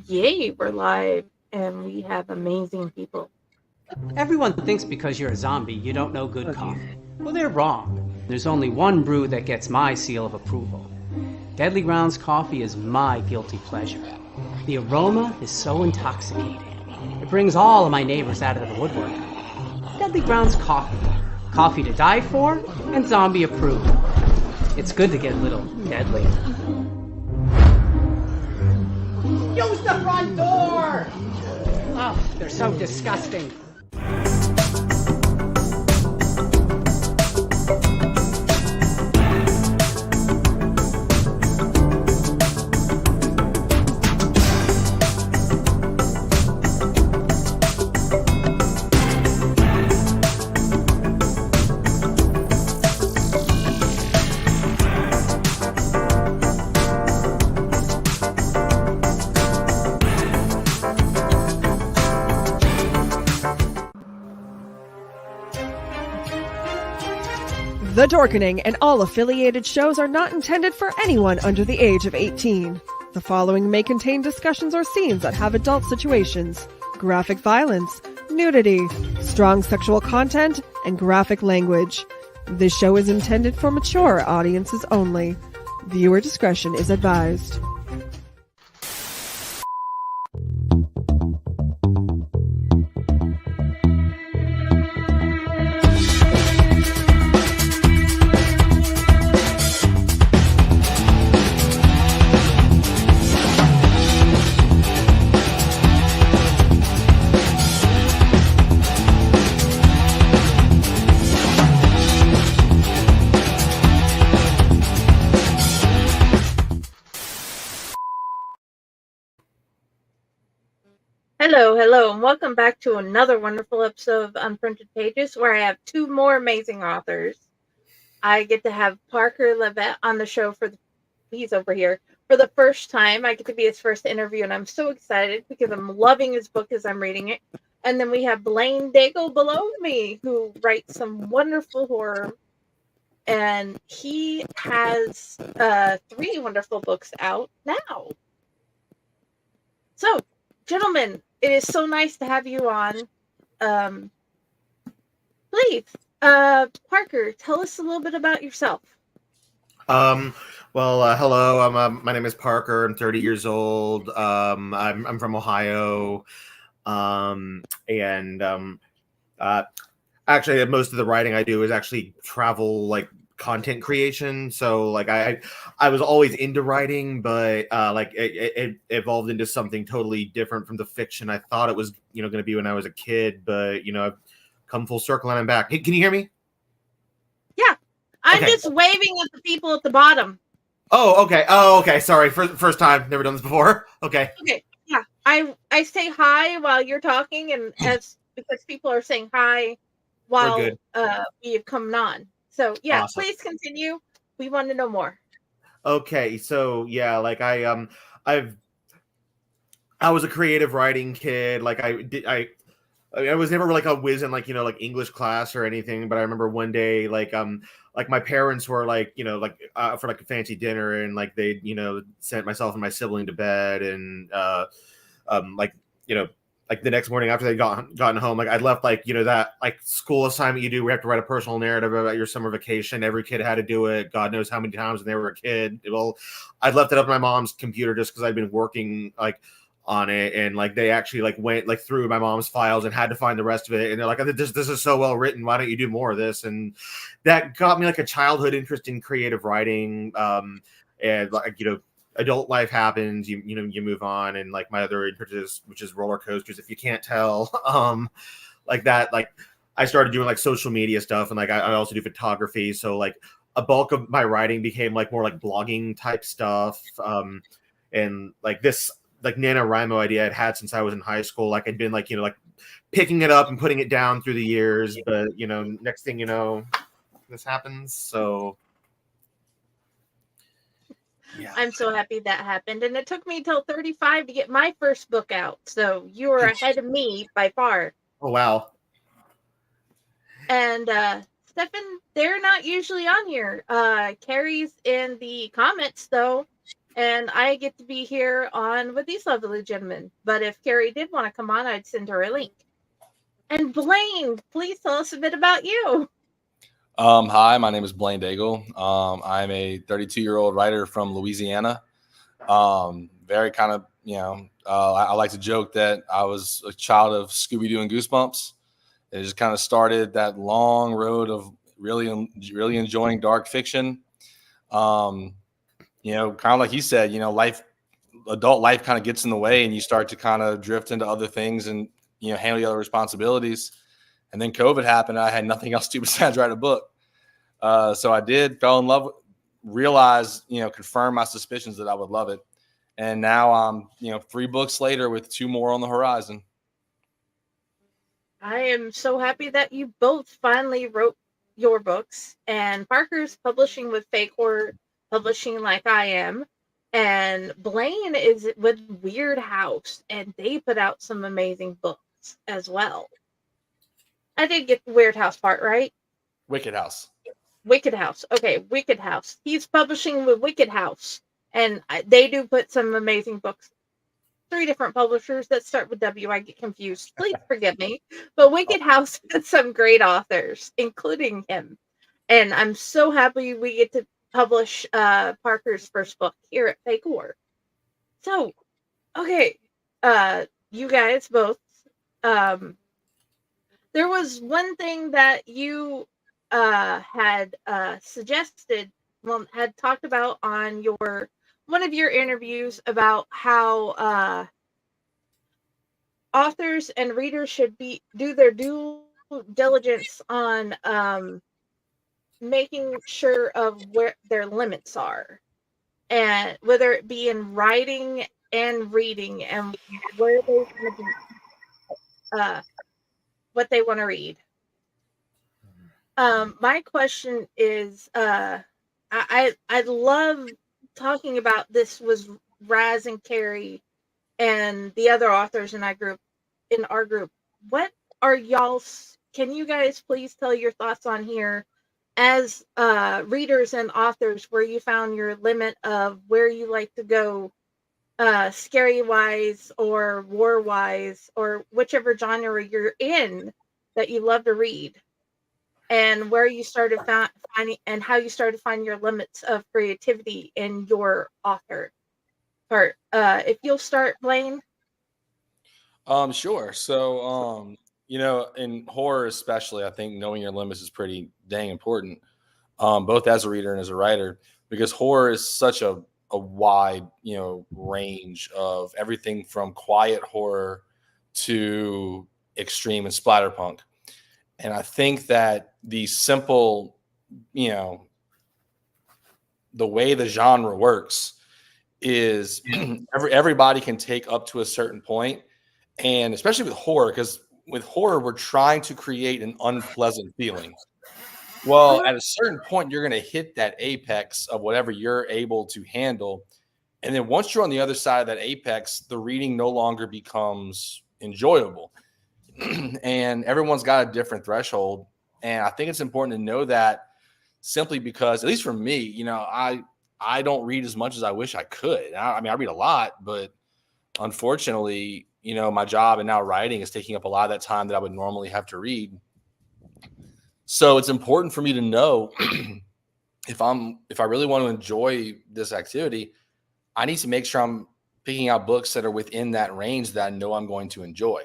Yay, we're live and we have amazing people. Everyone thinks because you're a zombie, you don't know good coffee. Well, they're wrong. There's only one brew that gets my seal of approval. Deadly Grounds coffee is my guilty pleasure. The aroma is so intoxicating. It brings all of my neighbors out of the woodwork. Deadly Grounds coffee. Coffee to die for and zombie approved. It's good to get a little deadly. Use the front door! Oh, they're so disgusting. The Dorkening and all affiliated shows are not intended for anyone under the age of 18. The following may contain discussions or scenes that have adult situations, graphic violence, nudity, strong sexual content, and graphic language. This show is intended for mature audiences only. Viewer discretion is advised. Hello, and welcome back to another wonderful episode of Unprinted Pages, where I have two more amazing authors. I get to have Parker LaVite on the show he's over here, for the first time. I get to be his first interview, and I'm so excited because I'm loving his book as I'm reading it. And then we have Blaine Daigle below me, who writes some wonderful horror. And he has 3 wonderful books out now. So, gentlemen, it is so nice to have you on. Please, Parker, tell us a little bit about yourself. Hello. My name is Parker. I'm 30 years old. I'm from Ohio. Actually, most of the writing I do is actually travel, like content creation. So like I was always into writing, but it evolved into something totally different from the fiction I thought it was, going to be when I was a kid. But I've come full circle and I'm back. Hey, can you hear me? Yeah, I'm just waving at the people at the bottom. Oh, okay. Sorry, first time. Never done this before. Okay. Yeah, I say hi while you're talking, and because people are saying hi while we have come on. So yeah, awesome. Please continue. We want to know more. Okay, so yeah, like I was a creative writing kid. Like I was never like a whiz in like English class or anything. But I remember one day like my parents were like for like a fancy dinner, and like they sent myself and my sibling to bed, and like the next morning after they gotten home, like I left that like school assignment you do where you have to write a personal narrative about your summer vacation. Every kid had to do it. God knows how many times when they were a kid. Well, I left it up on my mom's computer just because I'd been working like on it, and like they actually like went like through my mom's files and had to find the rest of it. And they're like, this is so well written. Why don't you do more of this? And that got me like a childhood interest in creative writing. And like adult life happens, you move on, and like my other interest, which is roller coasters, if you can't tell, like that, like I started doing like social media stuff, and like I also do photography, so like a bulk of my writing became like more like blogging type stuff, and like this like NaNoWriMo idea I'd had since I was in high school. Like I'd been like like picking it up and putting it down through the years, but next thing you know, this happens. So yeah. I'm so happy that happened. And it took me till 35 to get my first book out. So you were ahead of me by far. Oh, wow. And Stefan, they're not usually on here. Carrie's in the comments, though. And I get to be here on with these lovely gentlemen. But if Carrie did want to come on, I'd send her a link. And Blaine, please tell us a bit about you. Hi, my name is Blaine Daigle. I'm a 32-year-old writer from Louisiana. Very kind of, I like to joke that I was a child of Scooby-Doo and Goosebumps. It just kind of started that long road of really enjoying dark fiction. Kind of like you said, adult life kind of gets in the way and you start to kind of drift into other things and, handle the other responsibilities. And then COVID happened. And I had nothing else to do besides write a book. So I fell in love, realized, confirmed my suspicions that I would love it. And now I'm, 3 books later with 2 more on the horizon. I am so happy that you both finally wrote your books. And Parker's publishing with Fake Horror Publishing like I am. And Blaine is with Weird House. And they put out some amazing books as well. I did get the Weird House part, right? Wicked House. Wicked House. Okay, Wicked House. He's publishing with Wicked House. And they do put some amazing books. 3 different publishers that start with W. I get confused. Please forgive me. But Wicked House has some great authors, including him. And I'm so happy we get to publish Parker's first book here at Fake Horror. So, okay, you guys both. There was one thing that you had suggested, had talked about on one of your interviews about how authors and readers should do their due diligence on making sure of where their limits are, and whether it be in writing and reading, and where they want to be, what they want to read. My question is, I love talking about this was Raz and Carrie and the other authors in our group. What are y'all's? Can you guys please tell your thoughts on here as readers and authors, where you found your limit of where you like to go, scary wise or war wise, or whichever genre you're in that you love to read, and where you started finding, and how you started finding your limits of creativity in your author part. If you'll start, Blaine. Sure. So, in horror especially, I think knowing your limits is pretty dang important, both as a reader and as a writer, because horror is such a wide, range of everything from quiet horror to extreme and splatterpunk. And I think that the simple, the way the genre works is everybody can take up to a certain point. And especially with horror, because with horror, we're trying to create an unpleasant feeling. Well, at a certain point, you're going to hit that apex of whatever you're able to handle. And then once you're on the other side of that apex, the reading no longer becomes enjoyable. And everyone's got a different threshold. And I think it's important to know that, simply because, at least for me, I don't read as much as I wish I could. I mean, I read a lot, but unfortunately, my job and now writing is taking up a lot of that time that I would normally have to read. So it's important for me to know if I really want to enjoy this activity, I need to make sure I'm picking out books that are within that range that I know I'm going to enjoy.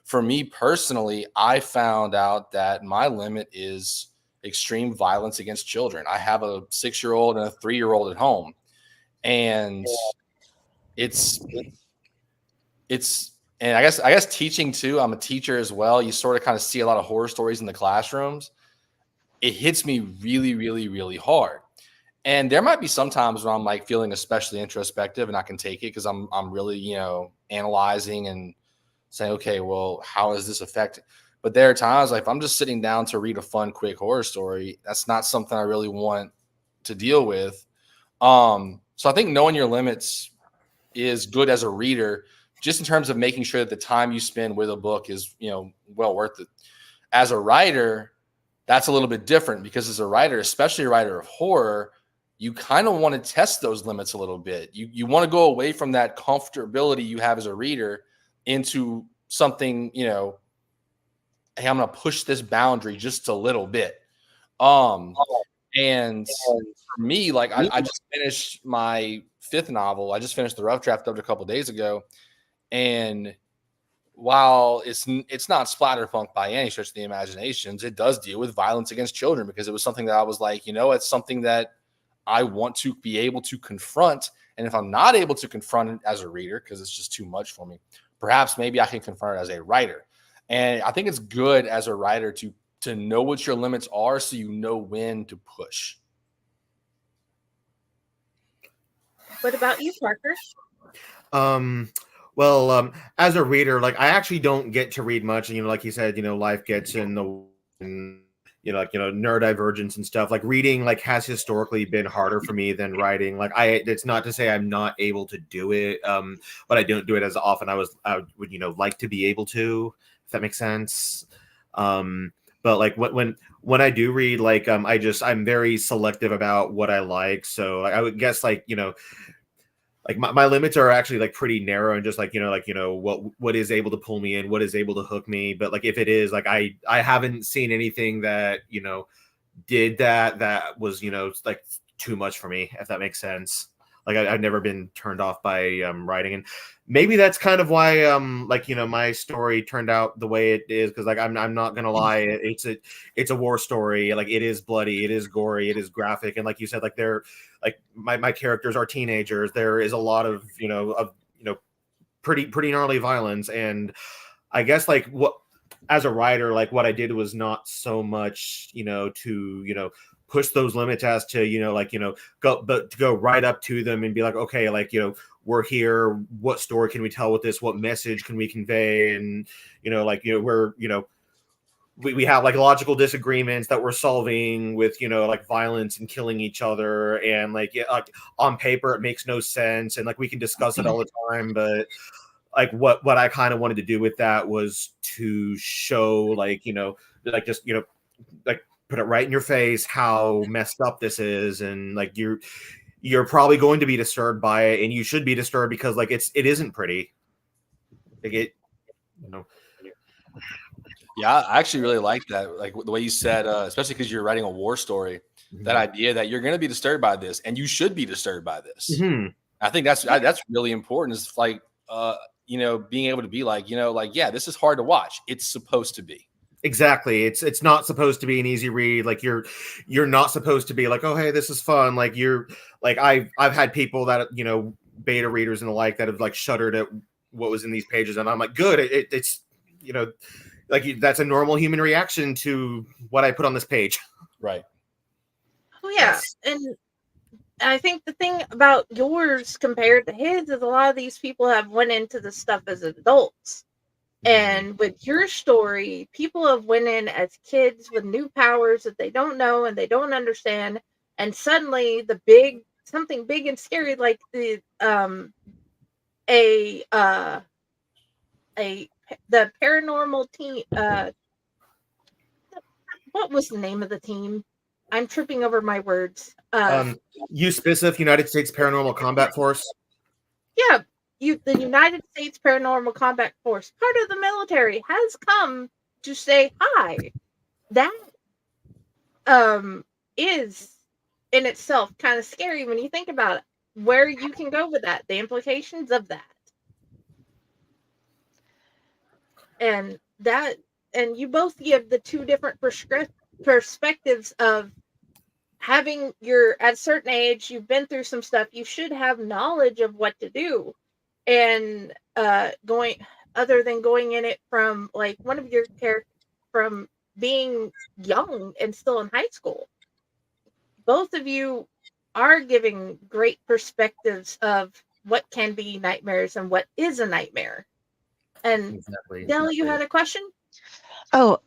For me personally, I found out that my limit is extreme violence against children. I have a 6-year-old and a 3-year-old at home, and it's and I guess teaching too. I'm a teacher as well. You sort of kind of see a lot of horror stories in the classrooms. It hits me really, really, really hard. And there might be some times when I'm like feeling especially introspective and I can take it because I'm really, analyzing and saying, okay, well, how is this affecting? But there are times like if I'm just sitting down to read a fun, quick horror story, that's not something I really want to deal with. So I think knowing your limits is good as a reader, just in terms of making sure that the time you spend with a book is, well worth it. As a writer, that's a little bit different, because as a writer, especially a writer of horror, you kind of want to test those limits a little bit. You want to go away from that comfortability you have as a reader into something, you know, hey, I'm going to push this boundary just a little bit. And for me, like I just finished my 5th novel. I just finished the rough draft of it a couple of days ago. And while it's not splatterpunk by any stretch of the imaginations, it does deal with violence against children, because it was something that I was like, you know, it's something that I want to be able to confront. And if I'm not able to confront it as a reader, because it's just too much for me, perhaps maybe I can confront it as a writer. And I think it's good as a writer to know what your limits are, so you know when to push. What about you, Parker? Well, as a reader, like I actually don't get to read much. You know, like you said, you know, life gets in the, you know, like, you know, neurodivergence and stuff. Like reading, like has historically been harder for me than writing. Like it's not to say I'm not able to do it, but I don't do it as often. I would, you know, like to be able to, if that makes sense. But like when I do read, like I'm very selective about what I like. So like, I would guess, like, you know, like my limits are actually like pretty narrow, and just like, you know, what is able to pull me in, what is able to hook me. But like if it is like I haven't seen anything that, you know, did that was, you know, like too much for me, if that makes sense. Like I've never been turned off by writing, and maybe that's kind of why like, you know, my story turned out the way it is, because like I'm not gonna lie, it's a war story. Like it is bloody, it is gory, it is graphic, and like you said, like they're like my characters are teenagers. There is a lot of, you know, pretty gnarly violence, and I guess like what, as a writer, like what I did was not so much, you know, to, you know, push those limits as to, you know, like, you know, to go right up to them and be like, okay, like, you know, we're here. What story can we tell with this? What message can we convey? And, you know, like, you know, we're, you know, we have like logical disagreements that we're solving with, you know, like violence and killing each other. And like, yeah, like on paper, it makes no sense. And like, we can discuss it all the time, but like what I kind of wanted to do with that was to show, like, you know, like just, you know, like put it right in your face how messed up this is. And like, you're probably going to be disturbed by it, and you should be disturbed, because like it isn't pretty. Like it, you know. Yeah, I actually really like that. Like the way you said, especially because you're writing a war story, that idea that you're going to be disturbed by this, and you should be disturbed by this. I think that's really important. Is like, you know, being able to be like, you know, like, yeah, this is hard to watch. It's supposed to be. Exactly. It's not supposed to be an easy read. Like you're not supposed to be like, oh, hey, this is fun. Like you're like, I've had people that, you know, beta readers and the like, that have like shuddered at what was in these pages, and I'm like, good. It's, you know, like that's a normal human reaction to what I put on this page. Right. Oh yeah. Yes. And I think the thing about yours compared to his is a lot of these people have went into this stuff as adults. And with your story, people have went in as kids with new powers that they don't know and they don't understand. And suddenly something big and scary, like the paranormal team. What was the name of the team? I'm tripping over my words. USPSF, United States Paranormal Combat Force. Yeah, the United States Paranormal Combat Force, part of the military, has come to say hi. That is in itself kind of scary when you think about it, where you can go with that, the implications of that. And you both give the two different perspectives of having at a certain age, you've been through some stuff, you should have knowledge of what to do. And other than going in it from like one of your characters from being young and still in high school. Both of you are giving great perspectives of what can be nightmares and what is a nightmare. And Dell, you had a question? Oh,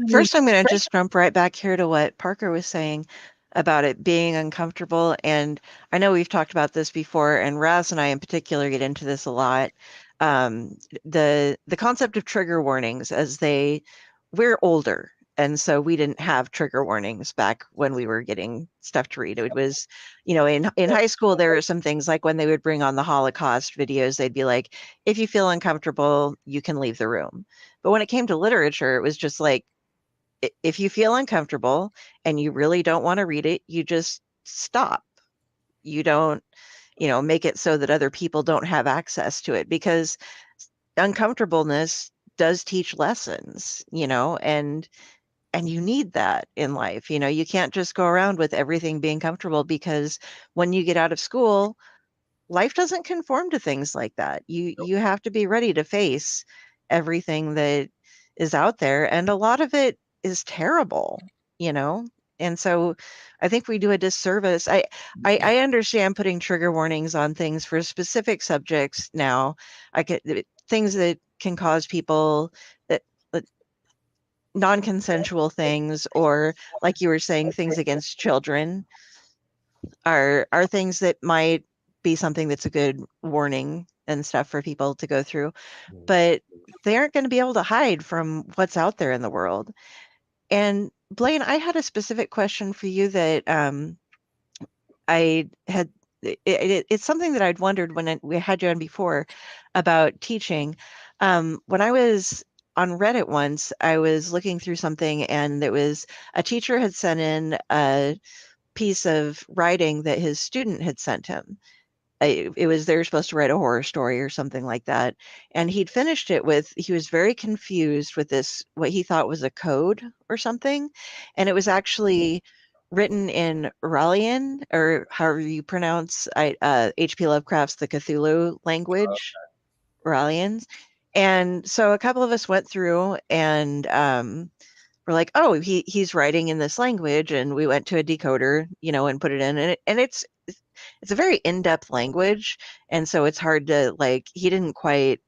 first I'm going to just jump right back here to what Parker was saying about it being uncomfortable. And I know we've talked about this before, and Raz and I in particular get into this a lot. The concept of trigger warnings, as we're older And so we didn't have trigger warnings back when we were getting stuff to read. It was, in high school, there were some things like when they would bring on the Holocaust videos, they'd be like, if you feel uncomfortable, you can leave the room. But when it came to literature, it was just like, if you feel uncomfortable and you really don't want to read it, you just stop. You don't, make it so that other people don't have access to it, because uncomfortableness does teach lessons, and you need that in life. You can't just go around with everything being comfortable, because when you get out of school, life doesn't conform to things like that. You have to be ready to face everything that is out there, and a lot of it is terrible, you know? And so I think we do a disservice. I understand putting trigger warnings on things for specific subjects now. I could things that can cause people that non-consensual things, or like you were saying, things against children are things that might be something that's a good warning and stuff for people to go through, but they aren't going to be able to hide from what's out there in the world. And Blaine, I had a specific question for you that I had. It's something that I'd wondered when we had you on before about teaching. When I was on Reddit once, I was looking through something, and it was a teacher had sent in a piece of writing that his student had sent him. It was they were supposed to write a horror story or something like that, and he'd finished it with, he was very confused with this, what he thought was a code or something, and it was actually written in Rallian, or however you pronounce H.P. Lovecraft's the Cthulhu language, Rallians. And so a couple of us went through, and we're like, oh, he's writing in this language, and we went to a decoder, and put it in, and it's a very in-depth language, and so it's hard to, like, he didn't quite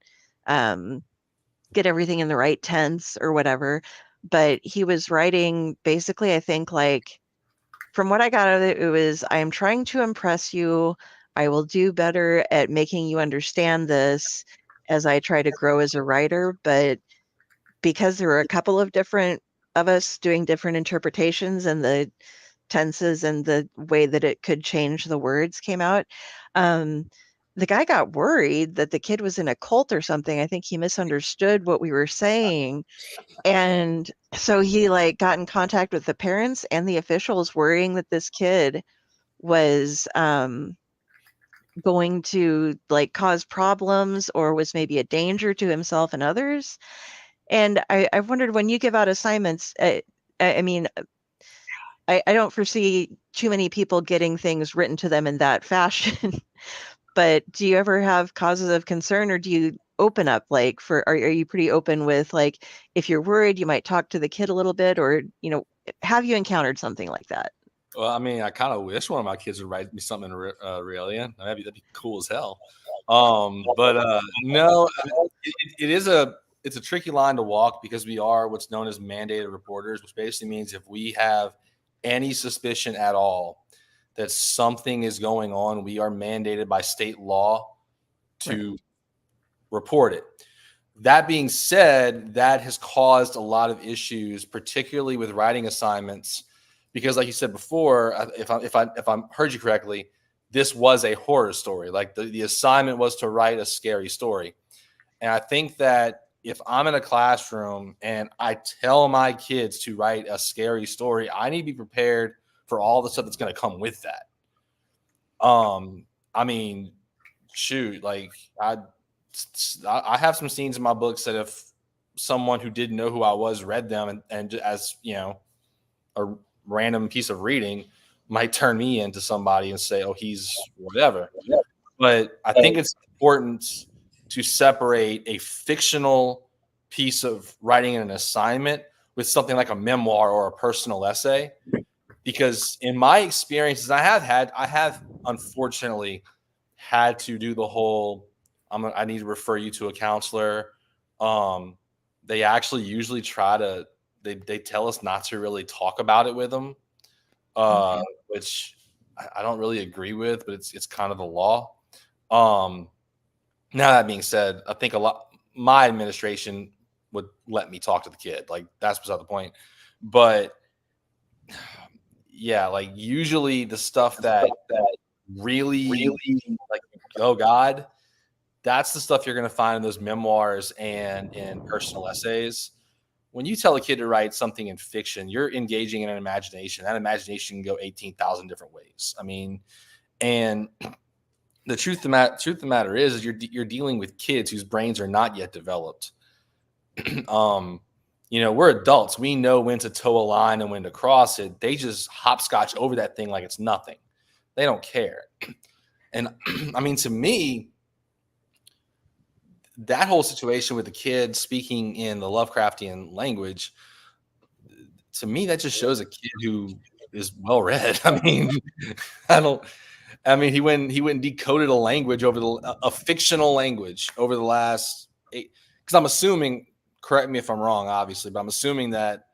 get everything in the right tense or whatever, but he was writing basically, I think, like, from what I got out of it, it was, I am trying to impress you. I will do better at making you understand this as I try to grow as a writer, but because there were a couple of different of us doing different interpretations, and the tenses and the way that it could change the words came out, the guy got worried that the kid was in a cult or something. I think he misunderstood what we were saying, and so he got in contact with the parents and the officials, worrying that this kid was going to cause problems, or was maybe a danger to himself and others. And I wondered, when you give out assignments, I mean, I don't foresee too many people getting things written to them in that fashion. But do you ever have causes of concern, or do you open up, are you pretty open with, if you're worried, you might talk to the kid a little bit, or, have you encountered something like that? Well, I mean, I kind of wish one of my kids would write me something in Aurelian. That'd be cool as hell. But no, it's a tricky line to walk, because we are what's known as mandated reporters, which basically means if we have any suspicion at all that something is going on, we are mandated by state law to report it. That being said, that has caused a lot of issues, particularly with writing assignments, because, like you said before, if I heard you correctly, this was a horror story. Like the assignment was to write a scary story. And I think that if I'm in a classroom and I tell my kids to write a scary story, I need to be prepared for all the stuff that's going to come with that. I mean, shoot, I have some scenes in my books that if someone who didn't know who I was read them, and as a random piece of reading, might turn me into somebody and say, oh, he's whatever. But I think it's important to separate a fictional piece of writing in an assignment with something like a memoir or a personal essay, because in my experiences, I have unfortunately had to do the whole, I need to refer you to a counselor. They actually usually they tell us not to really talk about it with them, which I don't really agree with, but it's kind of the law. Now, that being said, I think my administration would let me talk to the kid. That's beside the point. But yeah, like usually the stuff that really like, oh God, that's the stuff you're going to find in those memoirs and in personal essays. When you tell a kid to write something in fiction, you're engaging in an imagination. That imagination can go 18,000 different ways. I mean, and the truth of the matter is you're dealing with kids whose brains are not yet developed. We're adults. We know when to toe a line and when to cross it. They just hopscotch over that thing like it's nothing. They don't care. And I mean, to me, that whole situation with the kid speaking in the Lovecraftian language, to me, that just shows a kid who is well read. I mean, he went and decoded a language a fictional language over the last 8. Because I'm assuming, correct me if I'm wrong, obviously, but I'm assuming that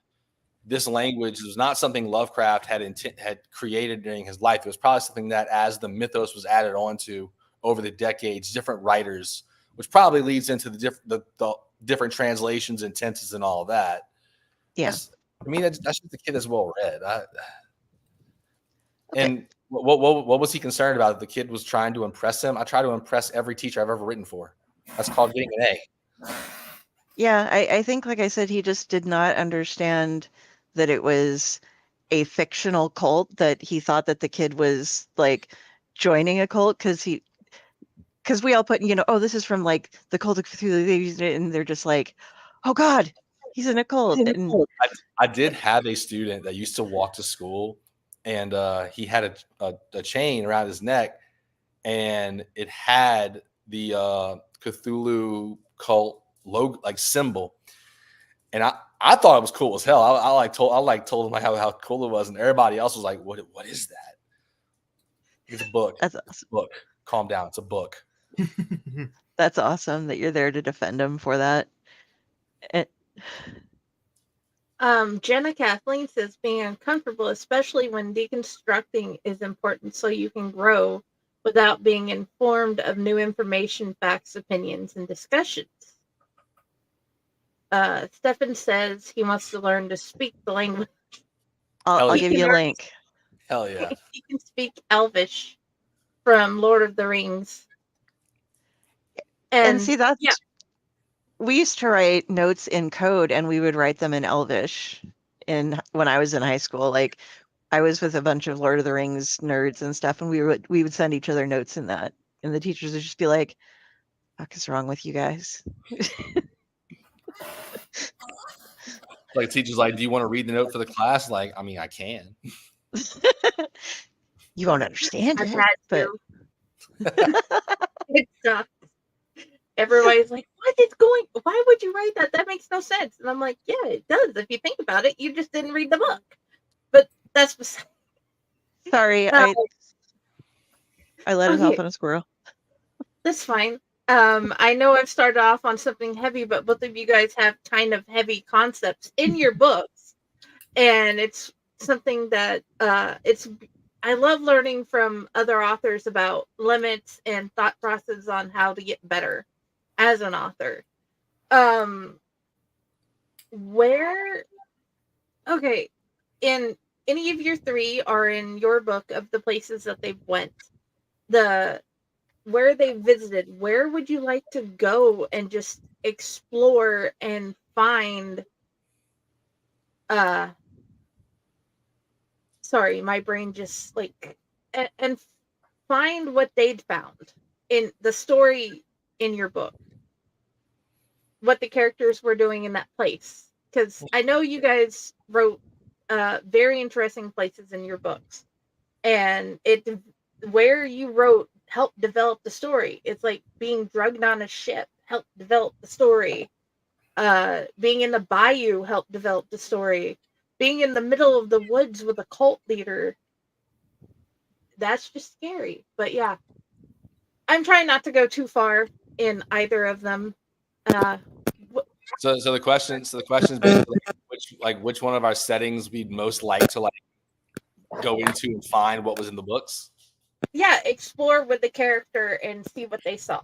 this language was not something Lovecraft had created during his life. It was probably something that, as the mythos was added onto over the decades, different writers, which probably leads into the different translations and tenses and all of that. Yeah. I mean, that's just the kid that's well read. And what was he concerned about? The kid was trying to impress him. I try to impress every teacher I've ever written for. That's called getting an A. Yeah, I think, like I said, he just did not understand that it was a fictional cult, that he thought that the kid was like joining a cult because we all put, oh, this is from like the Cult of Cthulhu, and they're just like, oh God, he's in a cult. And I did have a student that used to walk to school, and he had a chain around his neck, and it had the Cthulhu cult logo, like symbol. And I thought it was cool as hell. I told him how cool it was, and everybody else was like, "What is that?" It's a book. That's It's a book. Calm down. It's a book. That's awesome that you're there to defend him for that. Jenna Kathleen says being uncomfortable, especially when deconstructing, is important so you can grow without being informed of new information, facts, opinions, and discussions. Stefan says he wants to learn to speak the language. I'll give you a link. Hell yeah. He can speak Elvish from Lord of the Rings. And see, we used to write notes in code, and we would write them in Elvish when I was in high school. Like, I was with a bunch of Lord of the Rings nerds and stuff, and we would send each other notes in that, and the teachers would just be like, "What is wrong with you guys?" Like, teachers like, "Do you want to read the note for the class?" Like, I mean, I can. You won't understand it, but it sucks. Everybody's like, why would you write that? That makes no sense. And I'm like, yeah, it does. If you think about it, you just didn't read the book. But that's beside. Sorry, I let it off on a squirrel. That's fine. I know I've started off on something heavy, but both of you guys have kind of heavy concepts in your books. And it's something that I love learning from other authors about limits and thought process on how to get better as an author. In any of your 3 are in your book of the places that they've went, where they visited, where would you like to go and just explore and find sorry, my brain just and find what they'd found in the story in your book, what the characters were doing in that place. Because I know you guys wrote very interesting places in your books, and where you wrote helped develop the story. It's like being drugged on a ship helped develop the story. Being in the bayou helped develop the story. Being in the middle of the woods with a cult leader, that's just scary. But yeah, I'm trying not to go too far in either of them. So the question is basically which one of our settings we'd most like to go into and find what was in the books. Yeah, explore with the character and see what they saw.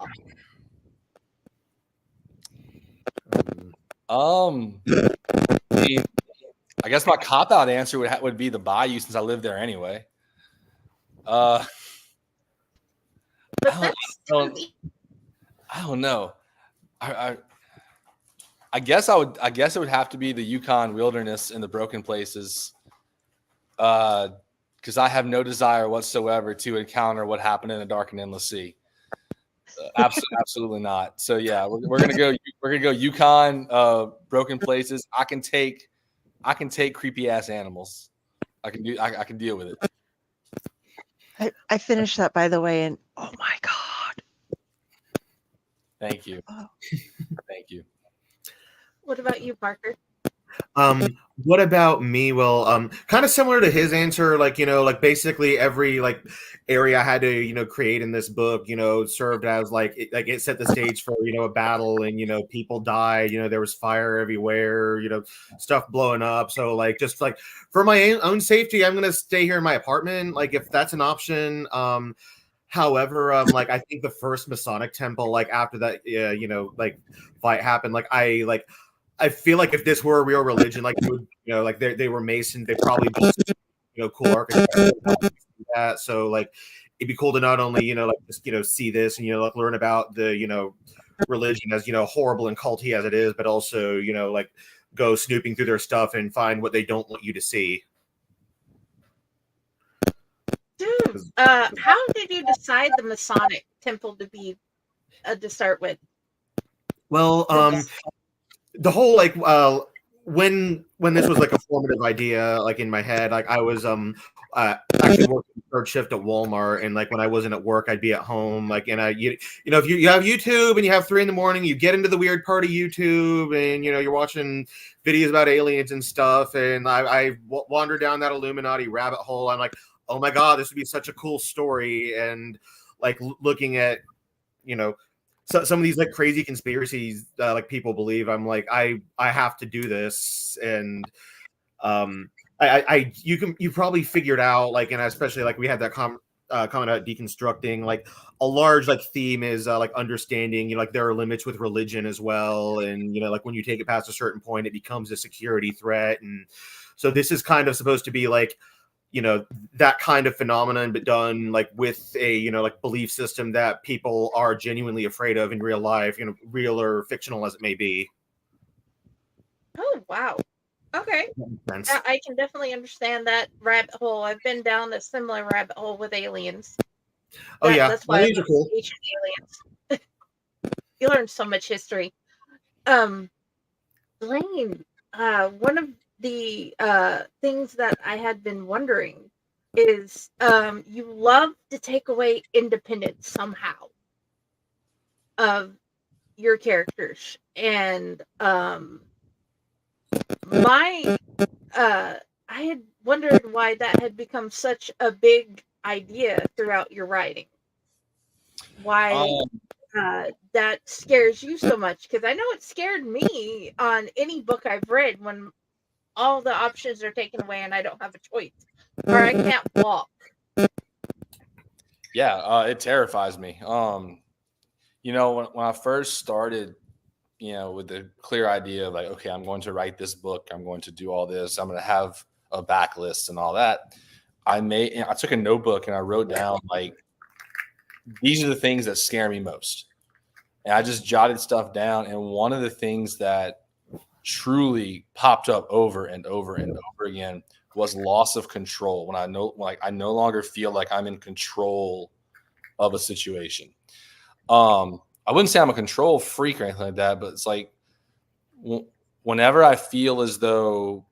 I guess my cop out answer would be the Bayou, since I live there anyway. But I don't know. I guess it would have to be the Yukon wilderness and the broken places, because I have no desire whatsoever to encounter what happened in the dark and endless sea. Absolutely not. So yeah, we're gonna go Yukon, broken places. I can take creepy ass animals. I can deal with it. I finished that, by the way, and oh my God. Thank you. Oh. Thank you. What about you, Parker? What about me? Well, kind of similar to his answer, like, like basically every like area I had to, create in this book, served as like it set the stage for, a battle, and, people died, there was fire everywhere, stuff blowing up. So like, just like for my own safety, I'm going to stay here in my apartment. Like if that's an option. However, like I think the first Masonic temple, like after that, like fight happened, like I feel like if this were a real religion, like it would, like they were Masons, they probably built, cool architecture that. So like it'd be cool to not only, like just, see this and like learn about the, religion as horrible and culty as it is, but also like go snooping through their stuff and find what they don't want you to see. Dude, how did you decide the Masonic temple to be to start with? Well, the whole like when this was like a formative idea, like in my head, like I was actually working third shift at Walmart, and like when I wasn't at work, I'd be at home, like, and if you have YouTube and you have 3 a.m, you get into the weird part of YouTube, and you're watching videos about aliens and stuff, and I wandered down that Illuminati rabbit hole. I'm like, oh my God, this would be such a cool story, and like looking at so some of these like crazy conspiracies like people believe, I'm like, I have to do this. And you probably figured out, like, and especially like we had that comment about deconstructing, like a large like theme is like understanding, like there are limits with religion as well, and like when you take it past a certain point, it becomes a security threat. And so this is kind of supposed to be like that kind of phenomenon, but done like with a, like belief system that people are genuinely afraid of in real life, real or fictional as it may be. Oh, wow. Okay. I can definitely understand that rabbit hole. I've been down a similar rabbit hole with aliens. That's why aliens are cool. Ancient aliens. You learn so much history. Blaine, one of the things that I had been wondering is you love to take away independence somehow of your characters, and I had wondered why that had become such a big idea throughout your writing. Why that scares you so much, because I know it scared me on any book I've read when all the options are taken away and I don't have a choice, or I can't walk. Yeah, it terrifies me. When I first started, with the clear idea of like, okay, I'm going to write this book, I'm going to do all this, I'm going to have a backlist and all that. I took a notebook and I wrote down like, these are the things that scare me most. And I just jotted stuff down. And one of the things that truly popped up over and over and over again was loss of control. When I no longer feel like I'm in control of a situation. I wouldn't say I'm a control freak or anything like that, but it's like whenever I feel as though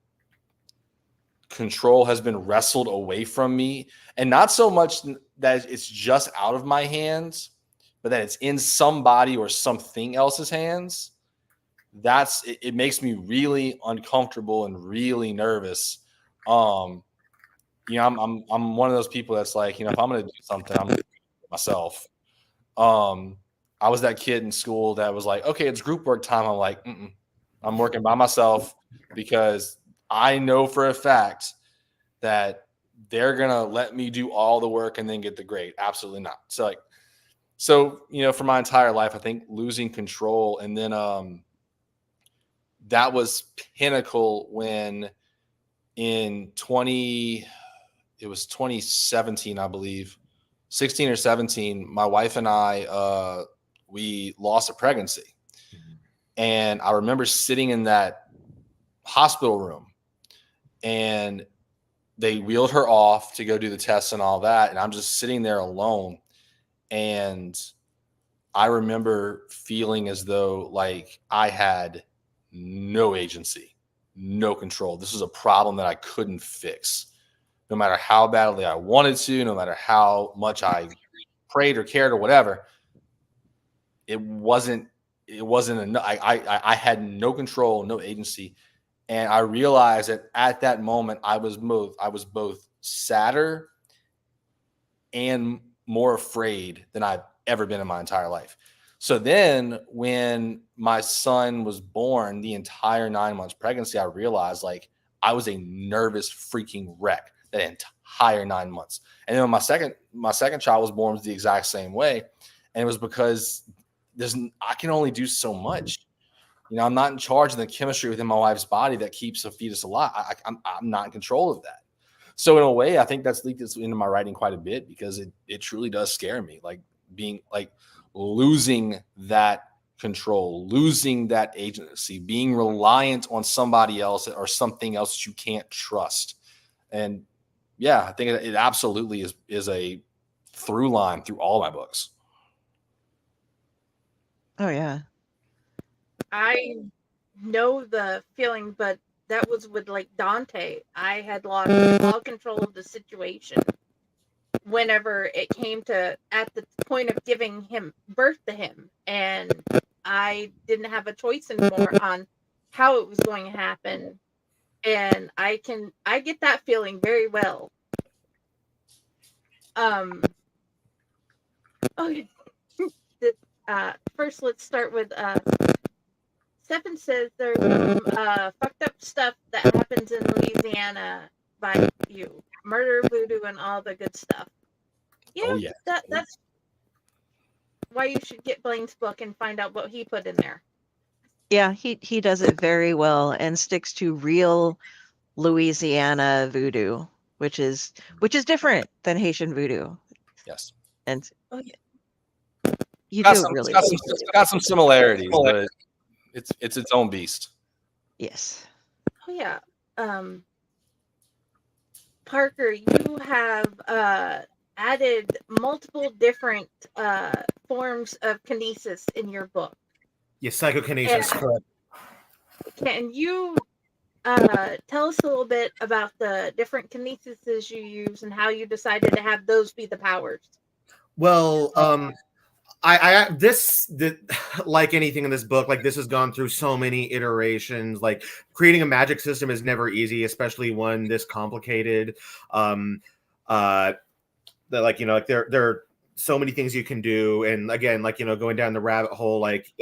control has been wrestled away from me, and not so much that it's just out of my hands, but that it's in somebody or something else's hands, it makes me really uncomfortable and really nervous. I'm one of those people that's like, if I'm going to do something, I'm going to do it myself. I was that kid in school that was like, okay, it's group work time. I'm like, I'm working by myself because I know for a fact that they're going to let me do all the work and then get the grade. Absolutely not. So, for my entire life, I think losing control. And then that was pinnacle when in 2017, I believe, 16 or 17, my wife and I, we lost a pregnancy. And I remember sitting in that hospital room, and they wheeled her off to go do the tests and all that. And I'm just sitting there alone. And I remember feeling as though like I had no agency, no control. This was a problem that I couldn't fix, no matter how badly I wanted to, no matter how much I prayed or cared or whatever. It wasn't enough. I had no control, no agency. And I realized that at that moment, I was both sadder and more afraid than I've ever been in my entire life. So then when my son was born, the entire 9 months pregnancy, I realized like I was a nervous freaking wreck that entire 9 months. And then when my second child was born, was the exact same way. And it was because I can only do so much. You know, I'm not in charge of the chemistry within my wife's body that keeps a fetus alive. I'm not in control of that. So in a way, I think that's leaked into my writing quite a bit, because it truly does scare me, like being like losing that control, losing that agency, being reliant on somebody else or something else that you can't trust. And yeah, I think it absolutely is a through line through all my books. Oh yeah. I know the feeling, but that was with like Dante. I had lost all control of the situation whenever it came to at the point of giving him birth to him, and I didn't have a choice anymore on how it was going to happen. And I get that feeling very well. Okay. First, let's start with Stefan says there's some fucked up stuff that happens in Louisiana by you. Murder, voodoo, and all the good stuff. Yeah, Oh, yeah. That's why you should get Blaine's book and find out what he put in there. Yeah, he does it very well and sticks to real Louisiana voodoo, which is different than Haitian voodoo. Yes. And Oh, yeah. you do really it's got some similarities, but it's its own beast. yes. Oh yeah. Parker, you have added multiple different forms of kinesis in your book. Yeah, psychokinesis, correct. Can you tell us a little bit about the different kinesises you use and how you decided to have those be the powers? Well, like anything in this book, like this has gone through so many iterations. Like creating a magic system is never easy, especially one this complicated. That like, you know, like there are so many things you can do, and again, like, you know, going down the rabbit hole, like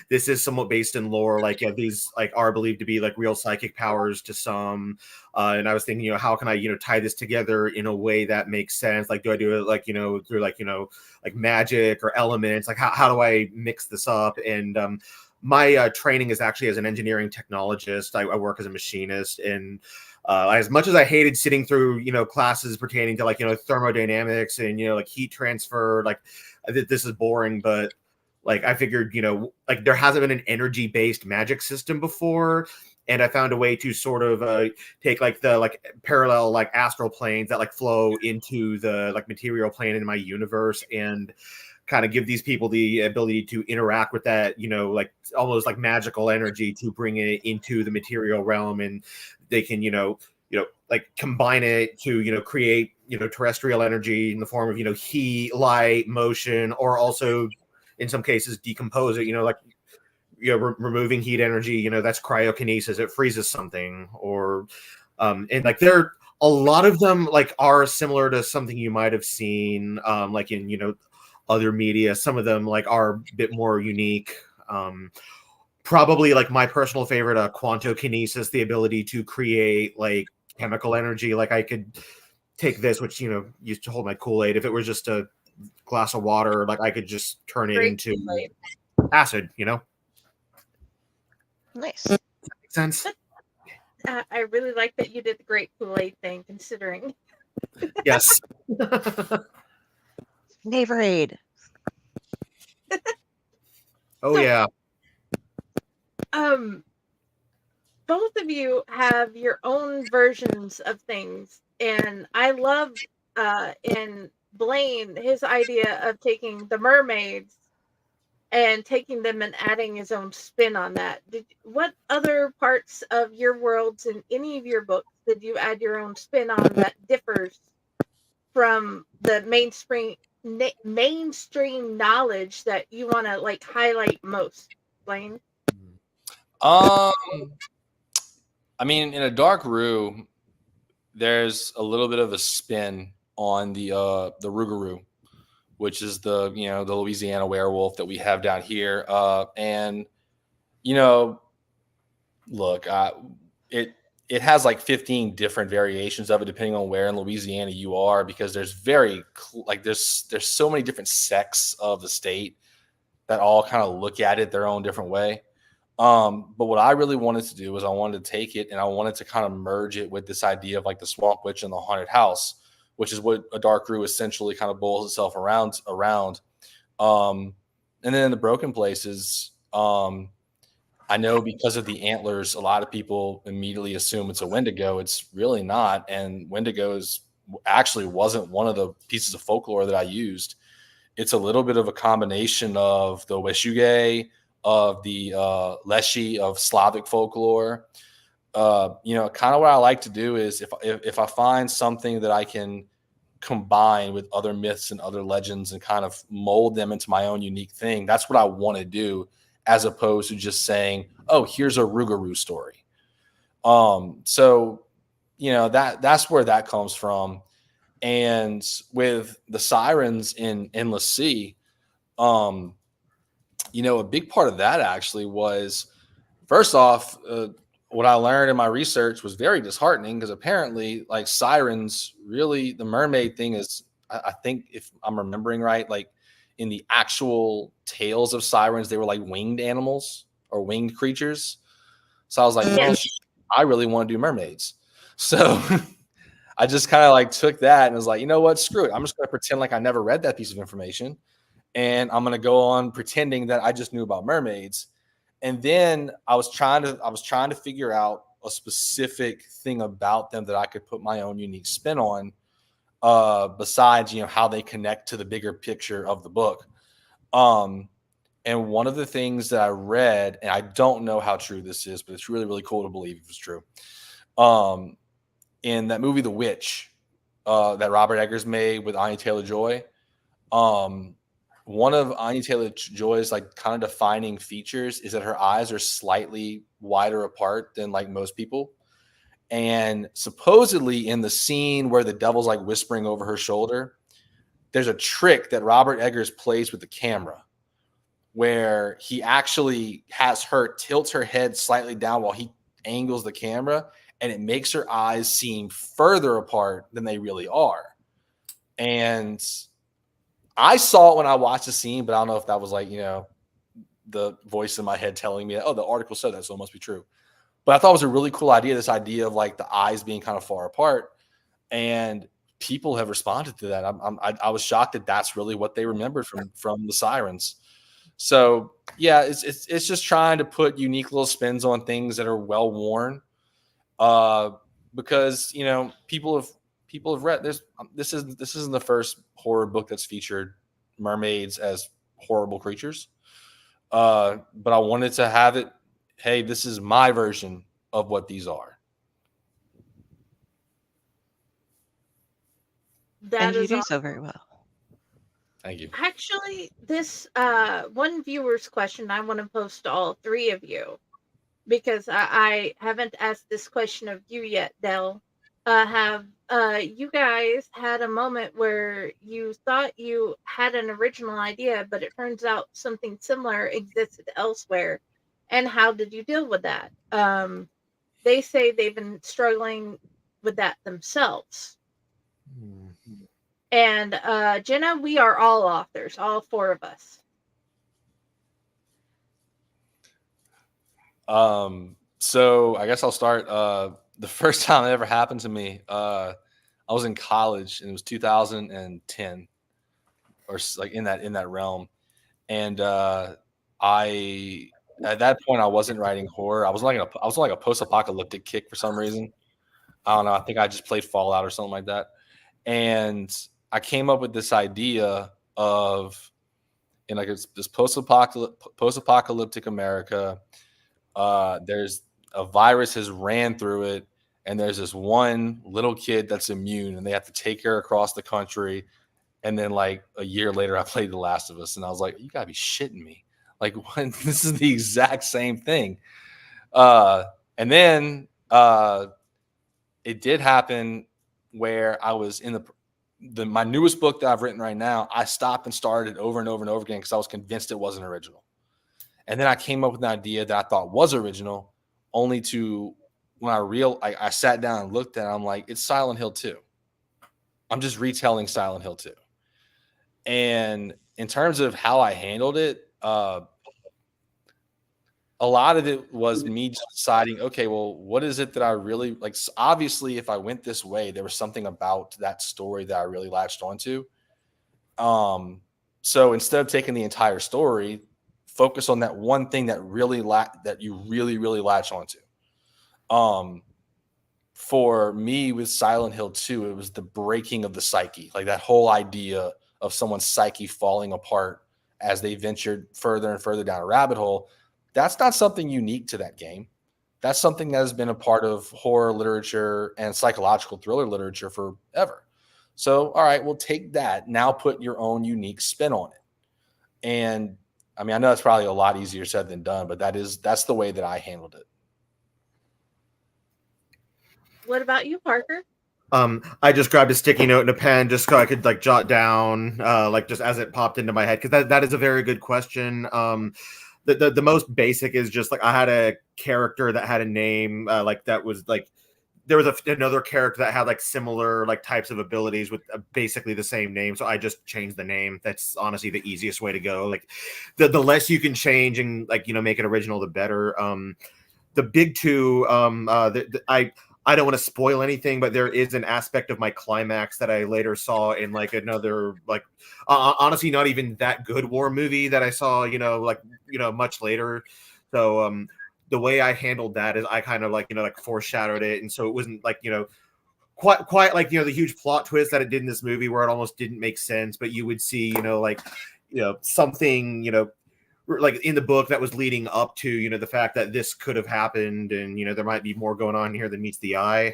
this is somewhat based in lore, like these like are believed to be like real psychic powers to some, and I was thinking, you know, how can I, you know, tie this together in a way that makes sense? Like, do I do it like, you know, through like, you know, like magic or elements? Like how do I mix this up? And my training is actually as an engineering technologist. I work as a machinist, and as much as I hated sitting through, you know, classes pertaining to like, you know, thermodynamics and, you know, like heat transfer, like this is boring, but like I figured, you know, like there hasn't been an energy based magic system before. And I found a way to sort of take like the like parallel like astral planes that like flow into the like material plane in my universe, and kind of give these people the ability to interact with that, you know, like almost like magical energy to bring it into the material realm, and they can, you know, like combine it to, you know, create, you know, terrestrial energy in the form of, you know, heat, light, motion, or also in some cases decompose it, you know, like, you know, removing heat energy, you know, that's cryokinesis. It freezes something, or and like there a lot of them like are similar to something you might have seen like in, you know, other media. Some of them like are a bit more unique. Probably like my personal favorite, quantokinesis, the ability to create like chemical energy. Like I could take this, which, you know, used to hold my Kool-Aid. If it was just a glass of water, like I could just turn it into acid, you know? Nice. Does that make sense? I really like that you did the Great Kool-Aid thing, considering. Yes. Navorade. Oh So, yeah. Both of you have your own versions of things, and I loved in Blaine his idea of taking the mermaids and taking them and adding his own spin on that. What other parts of your worlds in any of your books did you add your own spin on that differs from the mainstream knowledge that you want to like highlight most, Blaine? I mean, in a Dark Rue, there's a little bit of a spin on the Rougarou, which is the the Louisiana werewolf that we have down here. And look, it has like 15 different variations of it depending on where in Louisiana you are, because there's there's so many different sects of the state that all kind of look at it their own different way. But what I really wanted to do was I wanted to take it and I wanted to kind of merge it with this idea of like the swamp witch and the haunted house, which is what a Dark Rue essentially kind of boils itself around. And then in the Broken Places, I know because of the antlers, a lot of people immediately assume it's a Wendigo. It's really not. And Wendigos actually wasn't one of the pieces of folklore that I used. It's a little bit of a combination of the Weshuge, of the Leshy, of Slavic folklore. Kind of what I like to do is if I find something that I can combine with other myths and other legends and kind of mold them into my own unique thing, that's what I want to do, as opposed to just saying, oh, here's a Rougarou story. So that's where that comes from. And with the sirens in Endless Sea, a big part of that actually was, first off, what I learned in my research was very disheartening, because apparently, like, sirens, really, the mermaid thing is, I think, if I'm remembering right, like in the actual tales of sirens, they were like winged animals or winged creatures. So I was like, well, I really want to do mermaids. So I just kind of like took that and was like, you know what, screw it. I'm just going to pretend like I never read that piece of information. And I'm going to go on pretending that I just knew about mermaids. And then I was trying to figure out a specific thing about them that I could put my own unique spin on, besides, how they connect to the bigger picture of the book. And one of the things that I read, and I don't know how true this is, but it's really, really cool to believe if it's true. In that movie, The Witch, that Robert Eggers made with Anya Taylor-Joy, one of Anya Taylor-Joy's like kind of defining features is that her eyes are slightly wider apart than like most people. And supposedly in the scene where the devil's like whispering over her shoulder, there's a trick that Robert Eggers plays with the camera where he actually has her tilt her head slightly down while he angles the camera, and it makes her eyes seem further apart than they really are. And I saw it when I watched the scene, but I don't know if that was like, the voice in my head telling me, oh, the article said that, so it must be true. But I thought it was a really cool idea, this idea of like the eyes being kind of far apart. And people have responded to that. I was shocked that that's really what they remembered from the sirens. So yeah, it's just trying to put unique little spins on things that are well worn, because people have read this isn't the first horror book that's featured mermaids as horrible creatures, but I wanted to have it, hey, this is my version of what these are. And you do so very well. Thank you. Actually, this one viewer's question I want to pose to all three of you, because I haven't asked this question of you yet, Del. Have you guys had a moment where you thought you had an original idea, but it turns out something similar existed elsewhere? And how did you deal with that? They say they've been struggling with that themselves. And Jenna, we are all authors, all four of us. So I guess I'll start. The first time it ever happened to me, I was in college, and it was 2010, or like in that realm. And I at that point I wasn't writing horror. I was like a post-apocalyptic kick for some reason. I don't know. I think I just played Fallout or something like that. And I came up with this idea of in like this post-apocalyptic America. There's a virus has ran through it, and there's this one little kid that's immune, and they have to take her across the country. And then like a year later, I played The Last of Us, and I was like, "You gotta be shitting me! Like, what? This is the exact same thing." And then it did happen where I was in my newest book that I've written right now. I stopped and started it over and over and over again because I was convinced it wasn't original. And then I came up with an idea that I thought was original, only to when I sat down and looked at it, I'm like, it's Silent Hill 2. I'm just retelling Silent Hill 2. And in terms of how I handled it, a lot of it was me just deciding, okay, well, what is it that I really like? Obviously, if I went this way, there was something about that story that I really latched onto. So instead of taking the entire story, focus on that one thing that you really latch onto. For me with Silent Hill 2, it was the breaking of the psyche, like that whole idea of someone's psyche falling apart as they ventured further and further down a rabbit hole. That's not something unique to that game. That's something that has been a part of horror literature and psychological thriller literature forever. So, all right, we'll take that. Now put your own unique spin on it. And I mean, I know that's probably a lot easier said than done, but that's the way that I handled it. What about you, Parker? I just grabbed a sticky note and a pen just so I could like jot down like just as it popped into my head, because that is a very good question. The most basic is just like I had a character that had a name like that was like there was another character that had like similar like types of abilities with basically the same name, so I just changed the name. That's honestly the easiest way to go. Like the less you can change and like make it original, the better. The big two, I don't want to spoil anything, but there is an aspect of my climax that I later saw in like another, like honestly, not even that good war movie that I saw, much later. So the way I handled that is I kind of like, like foreshadowed it. And so it wasn't like, quite like, the huge plot twist that it did in this movie where it almost didn't make sense, but you would see, something, like in the book that was leading up to the fact that this could have happened, and there might be more going on here than meets the eye.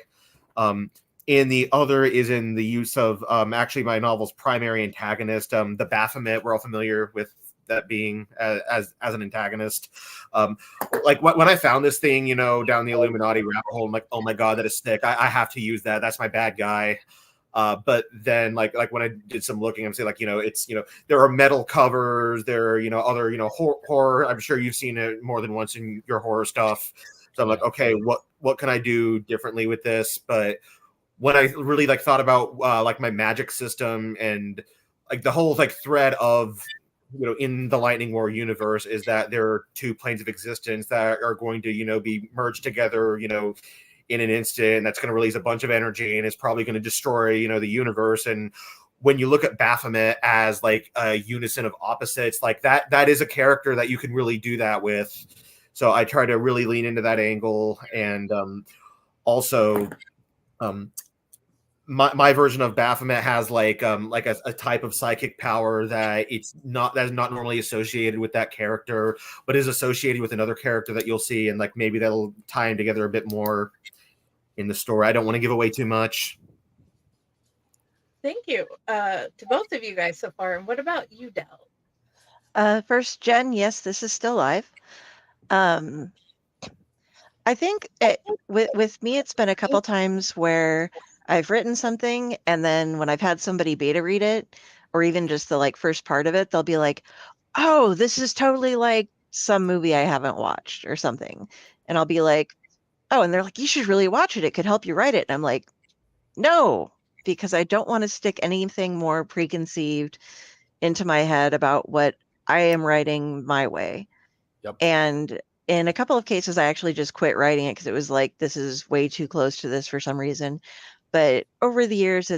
And the other is in the use of actually my novel's primary antagonist, the Baphomet. We're all familiar with that being as an antagonist. Like when I found this thing down the Illuminati rabbit hole, I'm like, oh my god, that is sick. I have to use that. That's my bad guy. But then like when I did some looking, I'm saying like, it's, there are metal covers, there are, other, horror. I'm sure you've seen it more than once in your horror stuff. So I'm like, okay, what can I do differently with this? But when I really like thought about like my magic system and like the whole like thread of, in the Lightning War universe is that there are two planes of existence that are going to, be merged together, in an instant, and that's going to release a bunch of energy and it's probably going to destroy, the universe. And when you look at Baphomet as like a unison of opposites, like that is a character that you can really do that with. So I try to really lean into that angle. And also my version of Baphomet has like a type of psychic power that is not normally associated with that character, but is associated with another character that you'll see, and like maybe that'll tie them together a bit more in the story. I don't want to give away too much. Thank you to both of you guys so far. And what about you, Del? First, Jen, yes, this is still live. I think with me, it's been a couple times where I've written something, and then when I've had somebody beta read it, or even just the like first part of it, they'll be like, "Oh, this is totally like some movie I haven't watched or something," and I'll be like, "Oh," and they're like, "You should really watch it. It could help you write it." And I'm like, "No," because I don't want to stick anything more preconceived into my head about what I am writing my way. Yep. And in a couple of cases, I actually just quit writing it because it was like, this is way too close to this for some reason. But over the years,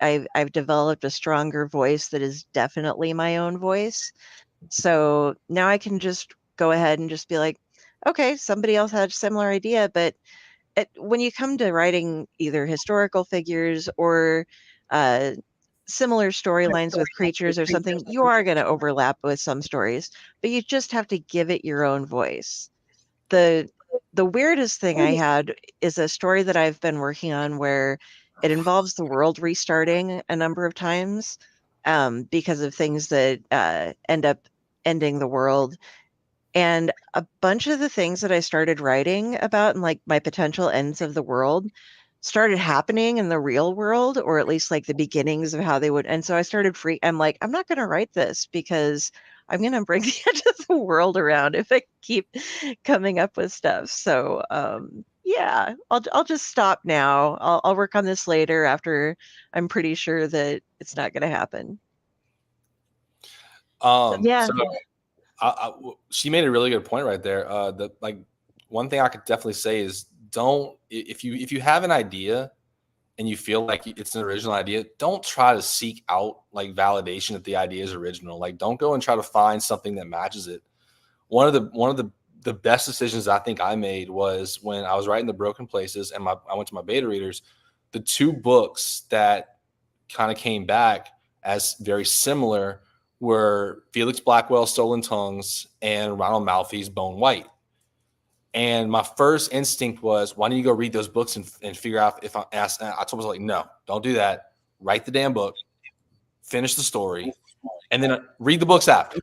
I've developed a stronger voice that is definitely my own voice. So now I can just go ahead and just be like, okay, somebody else had a similar idea. But when you come to writing either historical figures or uh, similar storylines with creatures or something, you are going to overlap with some stories, but you just have to give it your own voice. The weirdest thing I had is a story that I've been working on where it involves the world restarting a number of times because of things that end up ending the world. And a bunch of the things that I started writing about and like my potential ends of the world started happening in the real world, or at least like the beginnings of how they would. And so I started I'm like, I'm not going to write this because I'm going to bring the end of the world around if I keep coming up with stuff. So, yeah, I'll just stop now. I'll work on this later after I'm pretty sure that it's not going to happen. Yeah. So she made a really good point right there. One thing I could definitely say is if you have an idea and you feel like it's an original idea, don't try to seek out like validation that the idea is original. Like, don't go and try to find something that matches it. One of the best decisions I think I made was when I was writing The Broken Places and I went to my beta readers. The two books that kind of came back as very similar were Felix Blackwell's Stolen Tongues and Ronald Malfi's Bone White. And my first instinct was, why don't you go read those books and figure out if I asked? I told myself, like, no, don't do that. Write the damn book, finish the story, and then read the books after.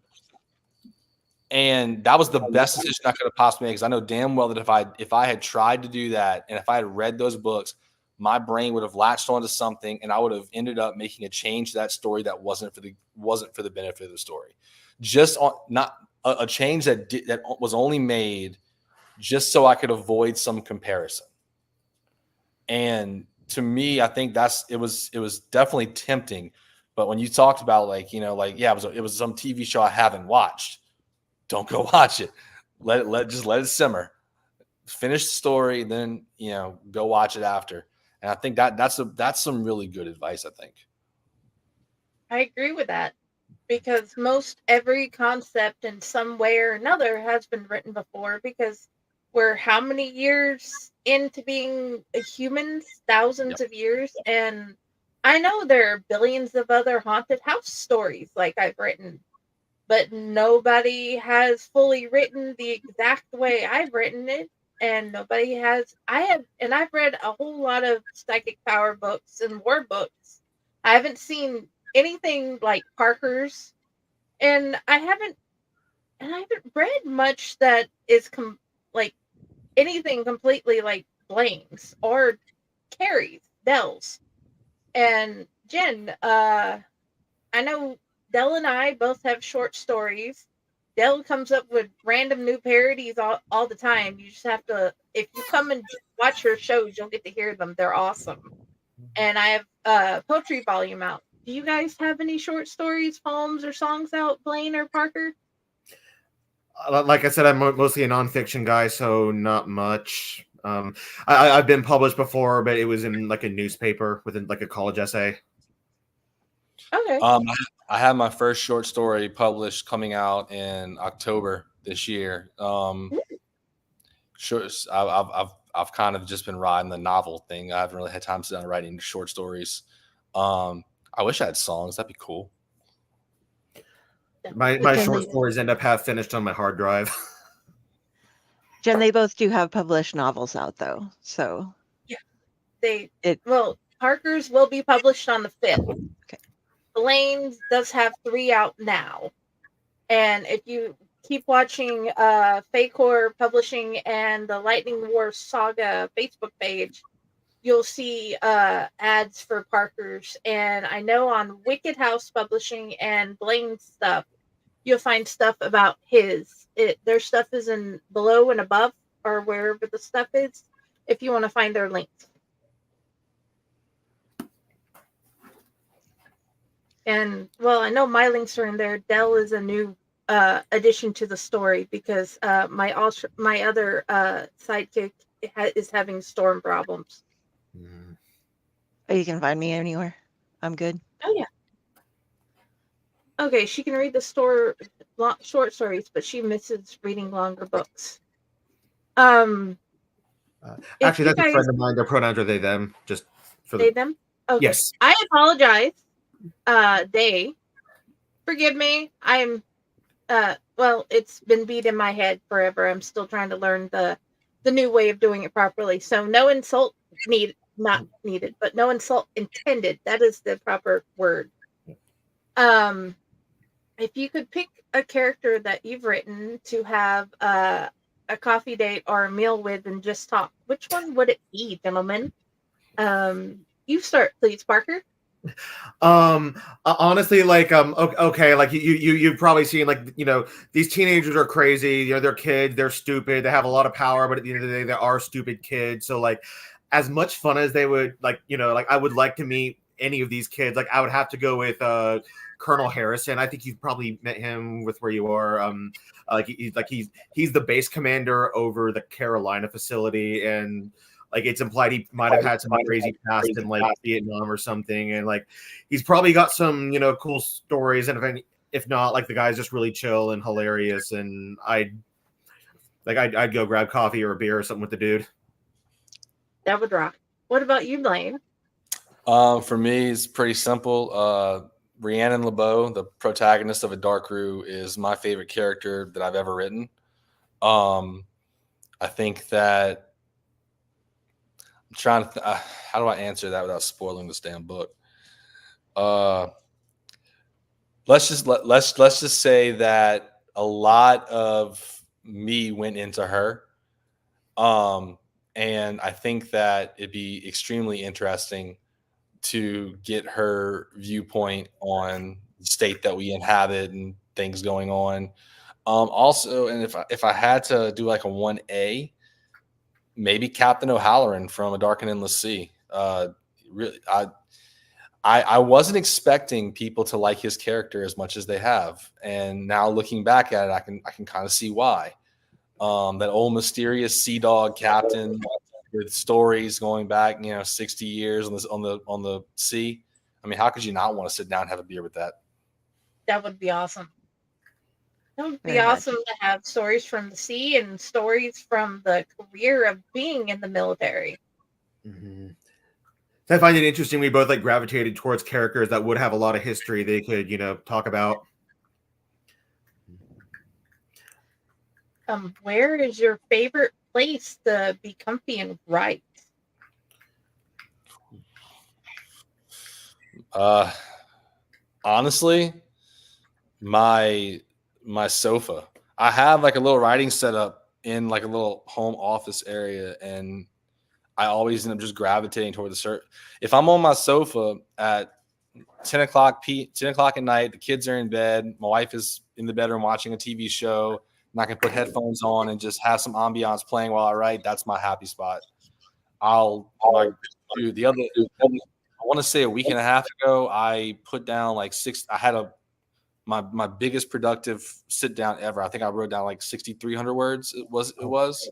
And that was the best decision I could have possibly made, because I know damn well that if I had tried to do that and if I had read those books, my brain would have latched onto something and I would have ended up making a change to that story that wasn't for the benefit of the story. Just not a change that was only made just so I could avoid some comparison. And to me, I think it was definitely tempting. But when you talked about it was some TV show I haven't watched, don't go watch it. Let it simmer. Finish the story, then go watch it after. And I think that's some really good advice, I think. I agree with that, because most every concept in some way or another has been written before, because we're how many years into being humans? Thousands of years. And I know there are billions of other haunted house stories like I've written, but nobody has fully written the exact way I've written it. And I've read a whole lot of psychic power books and war books. I haven't seen anything like Parker's, and I haven't read much that is like anything completely like Blaine's or Carrie's, Dell's. And Jen, I know Dell and I both have short stories. Dell comes up with random new parodies all the time. You just have to, if you come and watch her shows, you'll get to hear them. They're awesome. And I have a poetry volume out. Do you guys have any short stories, poems, or songs out, Blaine or Parker? Like I said, I'm mostly a nonfiction guy, so not much. I've been published before, but it was in like a newspaper within like a college essay. Okay. I have my first short story published coming out in October this year. Sure, I've kind of just been riding the novel thing. I haven't really had time to sit down writing short stories. I wish I had songs. That'd be cool. My short stories end up half finished on my hard drive. Jen, they both do have published novels out, though. So yeah, Parker's will be published on the 5th. Okay. Blaine's does have 3 out now, and if you keep watching Fakor Publishing and the Lightning War Saga Facebook page, you'll see ads for Parker's. And I know on Wicked House Publishing and Blaine's stuff, you'll find stuff about their stuff is in below and above, or wherever the stuff is, if you want to find their links. And I know my links are in there. Dell is a new addition to the story because my other sidekick is having storm problems. Oh, you can find me anywhere. I'm good. Oh yeah. Okay, she can read the short stories, but she misses reading longer books. Actually, If you that's a guys friend of mine. Their pronouns are they, them. Just for say the them, okay. yes. I apologize. They forgive me. I'm well, it's been beat in my head forever. I'm still trying to learn the new way of doing it properly. So no insult not needed, but no insult intended. That is the proper word. If you could pick a character that you've written to have a coffee date or a meal with and just talk, which one would it be, gentlemen? You start, please, Parker. Honestly, like okay, like you've probably seen, like, you know, these teenagers are crazy, you know, they're kids, they're stupid, they have a lot of power, but at the end of the day they are stupid kids. So like, as much fun as they would, like, you know, like I would like to meet any of these kids, like I would have to go with Colonel Harrison. I think you've probably met him with where you are. He's the base commander over the Carolina facility, and like it's implied he might have had some crazy past in like Vietnam or something, and like he's probably got some, you know, cool stories. And if not, like the guy's just really chill and hilarious, and I'd go grab coffee or a beer or something with the dude. That would rock. What about you, Blaine? For me, it's pretty simple. Rhiannon LeBeau, the protagonist of A Dark Roux, is my favorite character that I've ever written. I think that I'm trying to. How do I answer that without spoiling this damn book? Let's just say that a lot of me went into her, and I think that it'd be extremely interesting to get her viewpoint on the state that we inhabit and things going on. Also, and if I had to do like a 1A, maybe Captain O'Halloran from A Dark and Endless Sea. Really, I wasn't expecting people to like his character as much as they have, and now looking back at it, I can kind of see why. That old mysterious sea dog captain with stories going back, 60 years on the sea. I mean, how could you not want to sit down and have a beer with that? That would be awesome. That would be Very much. awesome to have stories from the sea and stories from the career of being in the military. Mm-hmm. So I find it interesting. We both like gravitated towards characters that would have a lot of history they could, talk about. Where is your favorite place to be comfy and write? Honestly, my sofa. I have like a little writing setup in like a little home office area, and I always end up just gravitating toward the surf. If I'm on my sofa at 10 o'clock at night, the kids are in bed, my wife is in the bedroom watching a TV show, and I can put headphones on and just have some ambiance playing while I write, that's my happy spot. I want to say a week and a half ago, I put down like I had my biggest productive sit down ever. I think I wrote down like 6,300 words. It was.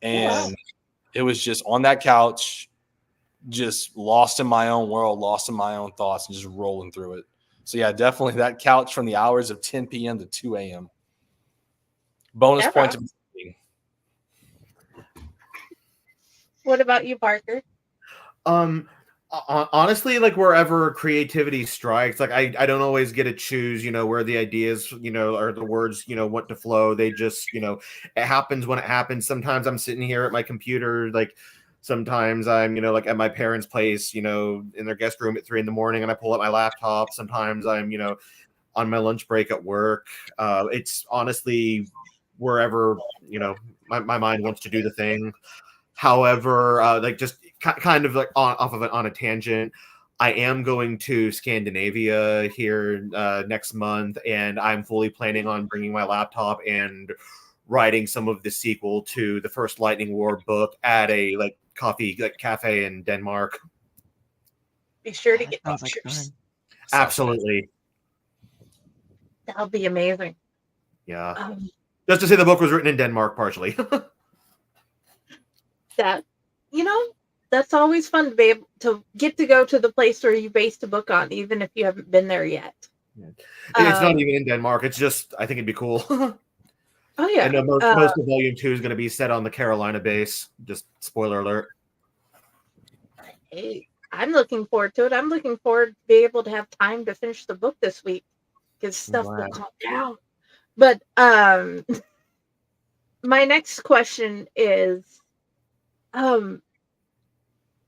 And it was just on that couch, just lost in my own world, lost in my own thoughts, and just rolling through it. So yeah, definitely that couch from the hours of 10 p.m. to 2 a.m. Bonus point. What about you, Parker? Honestly, like wherever creativity strikes, like I don't always get to choose, where the ideas, or the words, want to flow. They just, it happens when it happens. Sometimes I'm sitting here at my computer, like sometimes I'm, like at my parents' place, in their guest room at 3 a.m, and I pull up my laptop. Sometimes I'm, on my lunch break at work. It's honestly wherever, my mind wants to do the thing. However, like just kind of like on a tangent, I am going to Scandinavia here next month, and I'm fully planning on bringing my laptop and writing some of the sequel to the first Lightning War book at a coffee cafe in Denmark. Be sure to get pictures. Absolutely. That'll be amazing. Yeah. Um, Just to say the book was written in Denmark partially. that, you know, that's always fun to be able to get to go to the place where you based a book on, even if you haven't been there yet. It's not even in Denmark. It's just, I think it'd be cool. Oh yeah. And most of Volume 2 is going to be set on the Carolina base. Just spoiler alert. Hey, I'm looking forward to it. I'm looking forward to be able to have time to finish the book this week because stuff will calm down. But my next question is,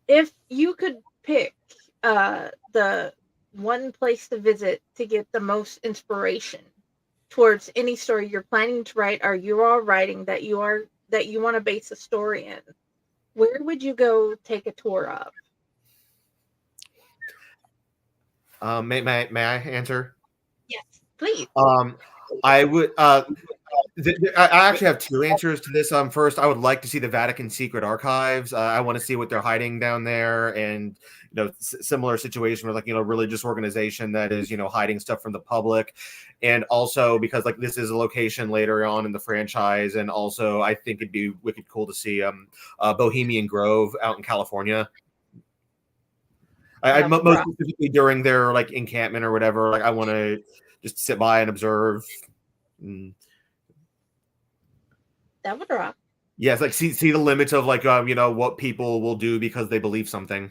if you could pick the one place to visit to get the most inspiration towards any story you're planning to write or you are writing that you want to base a story in, where would you go take a tour of? May I answer? Yes, please. I would. I actually have two answers to this. First, I would like to see the Vatican secret archives. I want to see what they're hiding down there, and similar situation with religious organization that is hiding stuff from the public, and also because this is a location later on in the franchise, and also I think it'd be wicked cool to see Bohemian Grove out in California. I most specifically during their encampment or whatever. I want to just sit by and observe. That would rock. Yes, see the limits of what people will do because they believe something.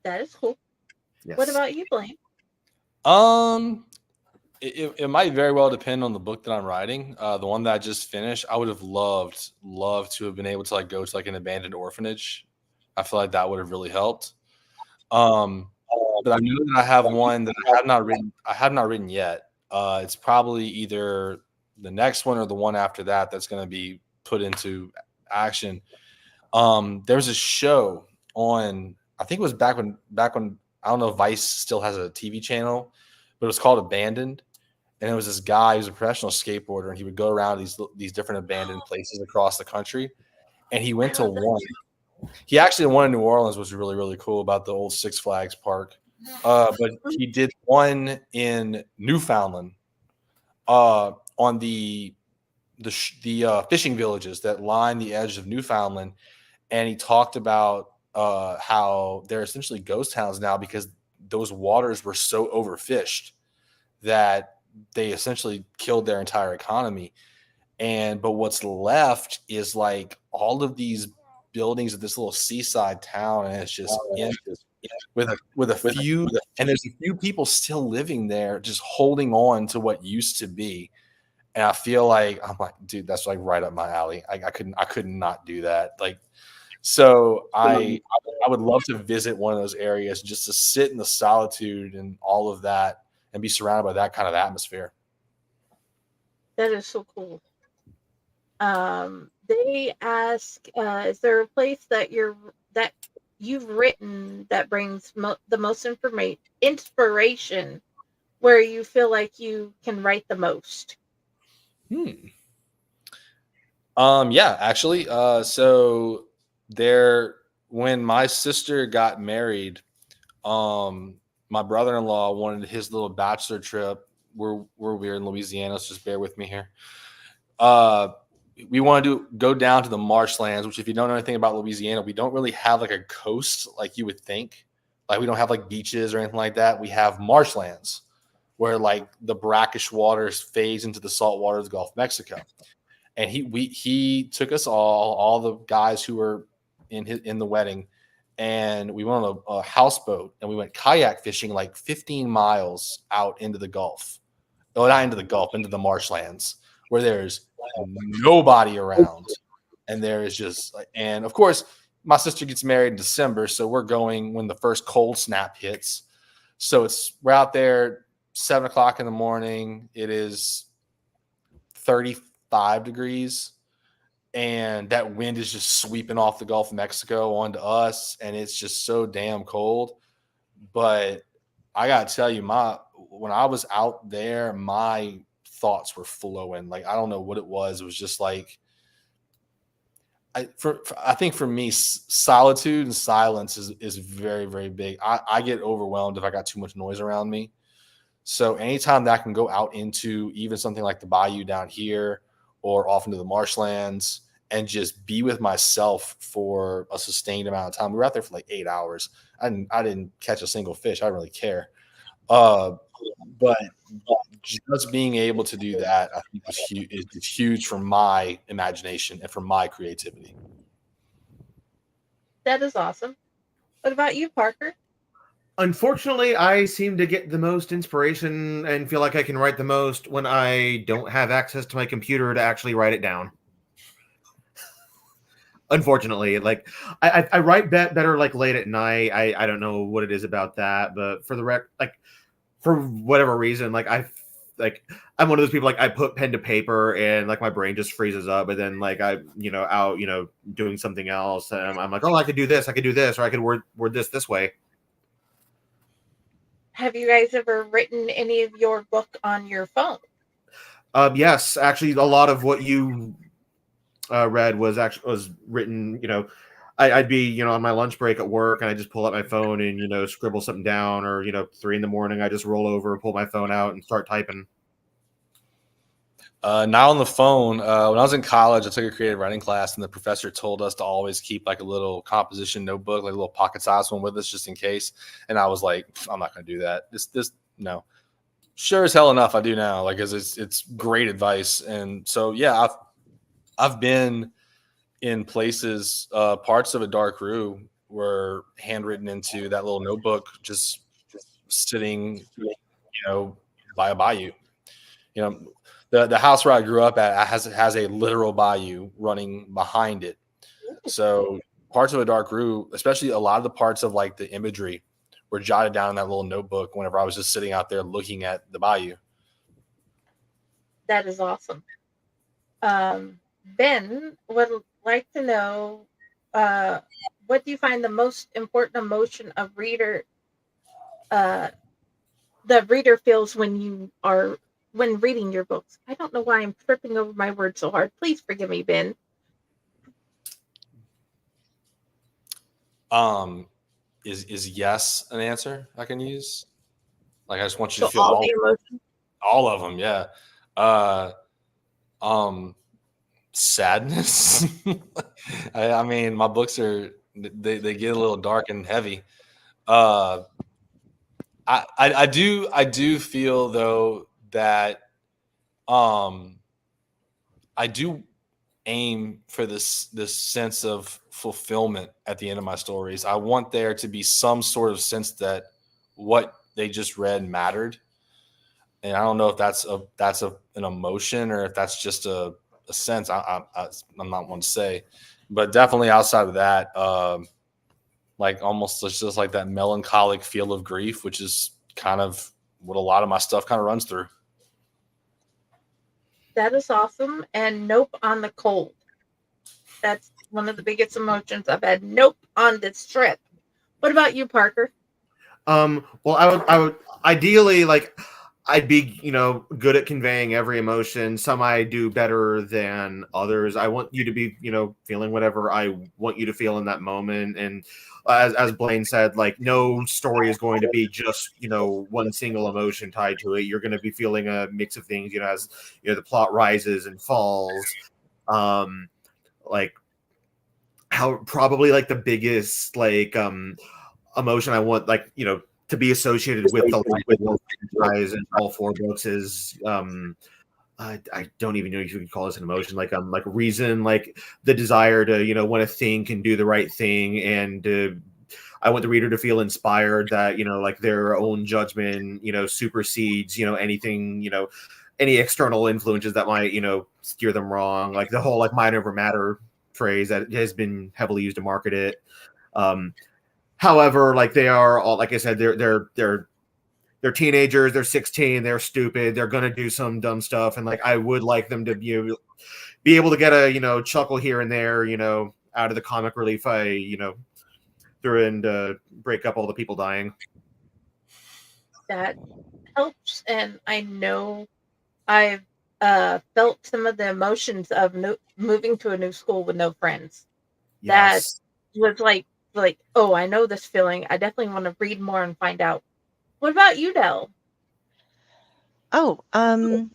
That is cool. Yes. What about you, Blaine? It might very well depend on the book that I'm writing. The one that I just finished, I would have loved to have been able to go to an abandoned orphanage. I feel like that would have really helped. But I know that I have one that I have not written. I have not written yet. It's probably either the next one or the one after that that's going to be put into action. There's a show on, I think it was back when I don't know if Vice still has a TV channel, but it was called Abandoned. And it was this guy who was a professional skateboarder, and he would go around these different abandoned places across the country. And he went to one. He actually one in New Orleans was really, really cool about the old Six Flags park. But he did one in Newfoundland on the fishing villages that line the edge of Newfoundland. And he talked about how they're essentially ghost towns now because those waters were so overfished that they essentially killed their entire economy. But what's left is all of these buildings of this little seaside town, and it's just with a few, and there's a few people still living there, just holding on to what used to be. And I feel I'm dude, that's right up my alley. I could not do that. So I would love to visit one of those areas just to sit in the solitude and all of that and be surrounded by that kind of atmosphere. That is so cool. They ask, is there a place that you've written that brings the most inspiration where you feel like you can write the most? Yeah, actually. So when my sister got married, my brother-in-law wanted his little bachelor trip. We're in Louisiana, so just bear with me here. We wanted to go down to the marshlands, which if you don't know anything about Louisiana, we don't really have a coast like you would think. We don't have beaches or anything like that. We have marshlands where the brackish waters phase into the salt water of the Gulf of Mexico. And he took us all the guys who were in the wedding, and we went on a houseboat and we went kayak fishing 15 miles out into the Gulf. No, not into the Gulf, into the marshlands where there's nobody around. And there is just, and of course, my sister gets married in December. So we're going when the first cold snap hits. So we're out there 7 o'clock in the morning. It is 35 degrees. And that wind is just sweeping off the Gulf of Mexico onto us. And it's just so damn cold. But I got to tell you, when I was out there, my thoughts were flowing. I don't know what it was. It was just I think for me, solitude and silence is very, very big. I get overwhelmed if I got too much noise around me. So anytime that I can go out into even something like the bayou down here or off into the marshlands and just be with myself for a sustained amount of time. We were out there for like 8 hours. I didn't catch a single fish. I didn't really care. But just being able to do that, I think was huge. It's huge for my imagination and for my creativity. That is awesome. What about you, Parker? Unfortunately, I seem to get the most inspiration and feel like I can write the most when I don't have access to my computer to actually write it down. Unfortunately, like I write better like late at night. I don't know what it is about that, but for whatever reason, like I'm one of those people, like I put pen to paper and like my brain just freezes up, but then like I out doing something else, and I'm like, oh, I could do this, or I could word this way. Have you guys ever written any of your book on your phone? Yes, actually, a lot of what you read was written. I'd be on my lunch break at work, and I just pull out my phone and scribble something down, or 3 a.m, I just roll over, pull my phone out, and start typing. Not on the phone. When I was in college, I took a creative writing class, and the professor told us to always keep like a little composition notebook, like a little pocket-sized one with us, just in case. And I was like, I'm not going to do that. This no. Sure as hell enough, I do now. Like, it's great advice. And so yeah, I've been in places, parts of a dark room were handwritten into that little notebook, just sitting, by a bayou. The house where I grew up at has a literal bayou running behind it. So parts of a dark room, especially a lot of the parts of like the imagery, were jotted down in that little notebook whenever I was just sitting out there looking at the bayou. That is awesome. Ben would like to know, what do you find the most important emotion of the reader feels when reading your books? I don't know why I'm tripping over my words so hard. Please forgive me, Ben. Is yes an answer I can use? Like, I just want you So to feel all the emotions. all of them. Yeah. Sadness. I mean, my books they get a little dark and heavy. I do feel though that I do aim for this sense of fulfillment at the end of my stories. I want there to be some sort of sense that what they just read mattered. And I don't know if that's an emotion or if that's just a sense. I'm not one to say, but definitely outside of that, like almost just like that melancholic feel of grief, which is kind of what a lot of my stuff kind of runs through. That is awesome. And nope on the cold. That's one of the biggest emotions I've had. Nope on this trip. What about you, Parker? Well, I would ideally, like, I'd be, good at conveying every emotion. Some I do better than others. I want you to be, feeling whatever I want you to feel in that moment. And as Blaine said, like, no story is going to be just, one single emotion tied to it. You're going to be feeling a mix of things, as, the plot rises and falls. Like, how probably like the biggest, like, emotion I want, like, to be associated with the franchise and all 4 books is I don't even know if you could call this an emotion, like reason, like the desire to want to think and do the right thing, and I want the reader to feel inspired that like their own judgment supersedes anything, any external influences that might steer them wrong, like the whole like mind over matter phrase that has been heavily used to market it. However, like they are all, like I said, they're teenagers. They're 16. They're stupid. They're gonna do some dumb stuff, and like I would like them to be able to get a chuckle here and there, out of the comic relief I threw in to break up all the people dying. That helps, and I know I've felt some of the emotions of moving to a new school with no friends. Yes. That was like, oh, I know this feeling. I definitely want to read more and find out. What about you, Del? Oh, I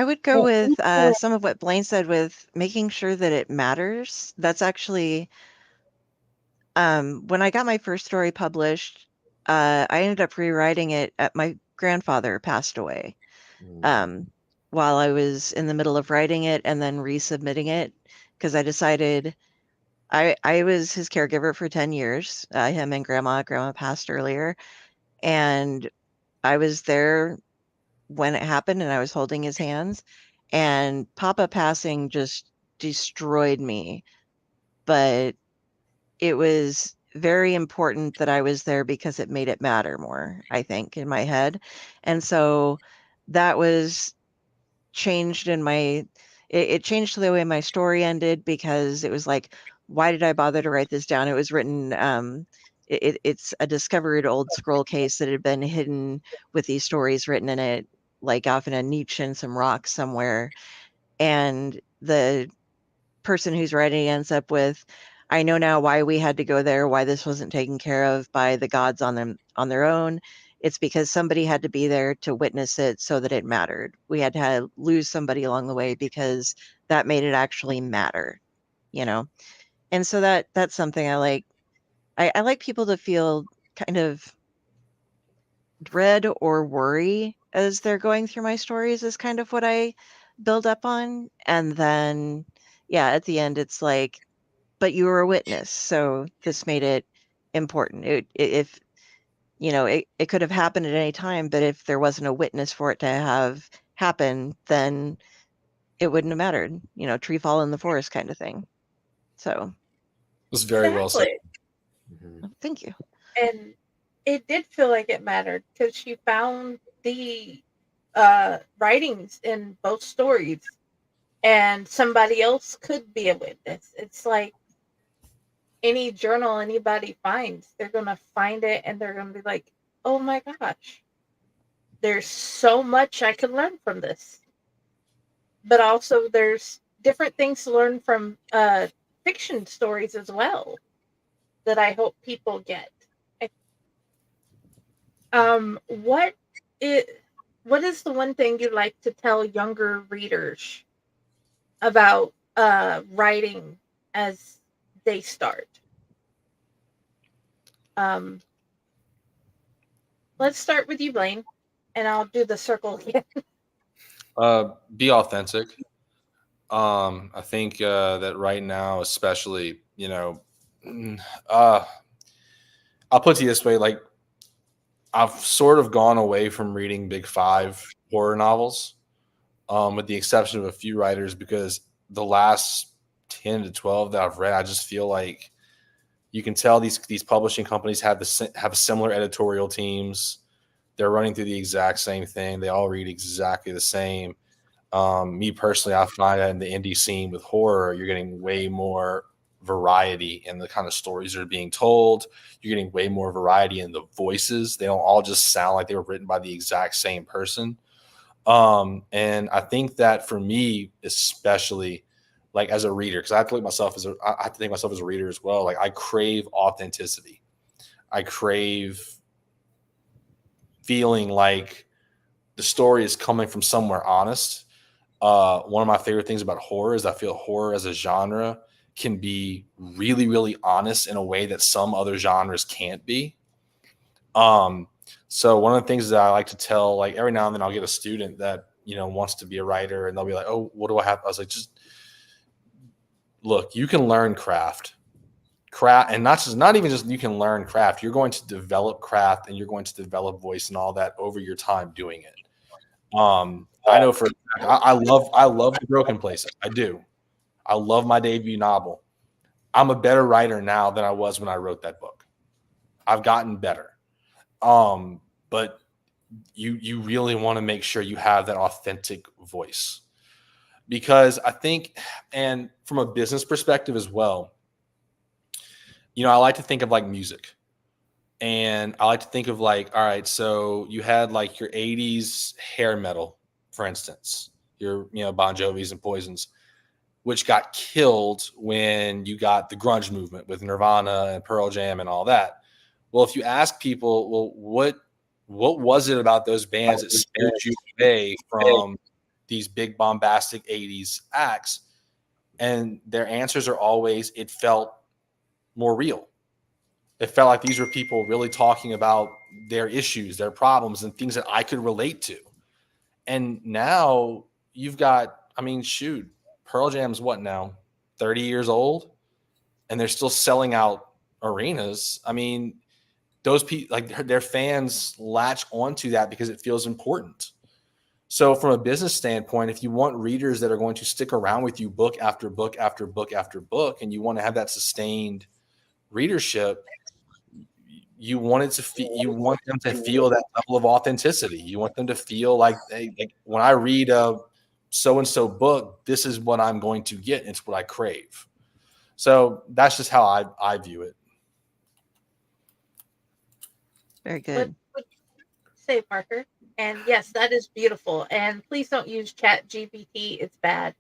would go with some of what Blaine said with making sure that it matters. That's actually when I got my first story published, I ended up rewriting it. My grandfather passed away while I was in the middle of writing it and then resubmitting it because I decided I was his caregiver for 10 years. Him and grandma passed earlier, and I was there when it happened and I was holding his hands, and Papa passing just destroyed me. But it was very important that I was there because it made it matter more, I think, in my head. And so that was changed in my it changed the way my story ended because it was like, why did I bother to write this down? It was written it's a discovered old scroll case that had been hidden with these stories written in it, like off in a niche in some rocks somewhere. And the person who's writing ends up with, I know now why we had to go there, why this wasn't taken care of by the gods on their own. It's because somebody had to be there to witness it so that it mattered. We had to lose somebody along the way because that made it actually matter, you know? And so that's something I like. I like people to feel kind of dread or worry as they're going through my stories is kind of what I build up on. And then, yeah, at the end, it's like, but you were a witness, so this made it important. If it could have happened at any time, but if there wasn't a witness for it to have happened, then it wouldn't have mattered. Tree fall in the forest kind of thing. So It was very well said. thank you. And it did feel like it mattered because she found the writings in both stories, and somebody else could be a witness. It's like any journal anybody finds, they're going to find it and they're going to be like, oh my gosh, there's so much I can learn from this. But also, there's different things to learn from fiction stories as well that I hope people get. What is the one thing you'd like to tell younger readers about writing as they start? Let's start with you, Blaine, and I'll do the circle again. Be authentic. I think that right now, especially, I'll put it this way, like, I've sort of gone away from reading big five horror novels, with the exception of a few writers, because the last 10 to 12 that I've read, I just feel like you can tell these publishing companies have similar editorial teams. They're running through the exact same thing. They all read exactly the same. Me personally, I find that in the indie scene with horror, you're getting way more variety in the kind of stories that are being told. You're getting way more variety in the voices. They don't all just sound like they were written by the exact same person. And I think that for me, especially, like, as a reader, because I have to think myself as a reader as well. Like, I crave authenticity. I crave feeling like the story is coming from somewhere honest. One of my favorite things about horror is I feel horror as a genre can be really, really honest in a way that some other genres can't be. So one of the things that I like to tell, like, every now and then I'll get a student that, wants to be a writer, and they'll be like, oh, what do I have? I was like, just look, you can learn craft, and not even just you can learn craft. You're going to develop craft and you're going to develop voice and all that over your time doing it. I know I love The Broken Places. I do. I love my debut novel. I'm a better writer now than I was when I wrote that book. I've gotten better. But you really want to make sure you have that authentic voice, because I think, and from a business perspective as well, I like to think of like music, and I like to think of like, all right, so you had like your 80s hair metal, for instance, your, Bon Jovi's and Poisons, which got killed when you got the grunge movement with Nirvana and Pearl Jam and all that. Well, if you ask people, well, What was it about those bands that steered you away from these big bombastic 80s acts? And their answers are always, it felt more real. It felt like these were people really talking about their issues, their problems, and things that I could relate to. And now you've got, I mean, shoot, Pearl Jam's what now? 30 years old? And they're still selling out arenas. I mean, those people, like their fans latch onto that because it feels important. So from a business standpoint, if you want readers that are going to stick around with you book after book after book after book, and you want to have that sustained readership, you want it to you want them to feel that level of authenticity. You want them to feel like, like when I read a so-and-so book, this is what I'm going to get. It's what I crave. So that's just how I view it. Very good. What say, Parker? And yes, that is beautiful. And please don't use Chat GPT. It's bad.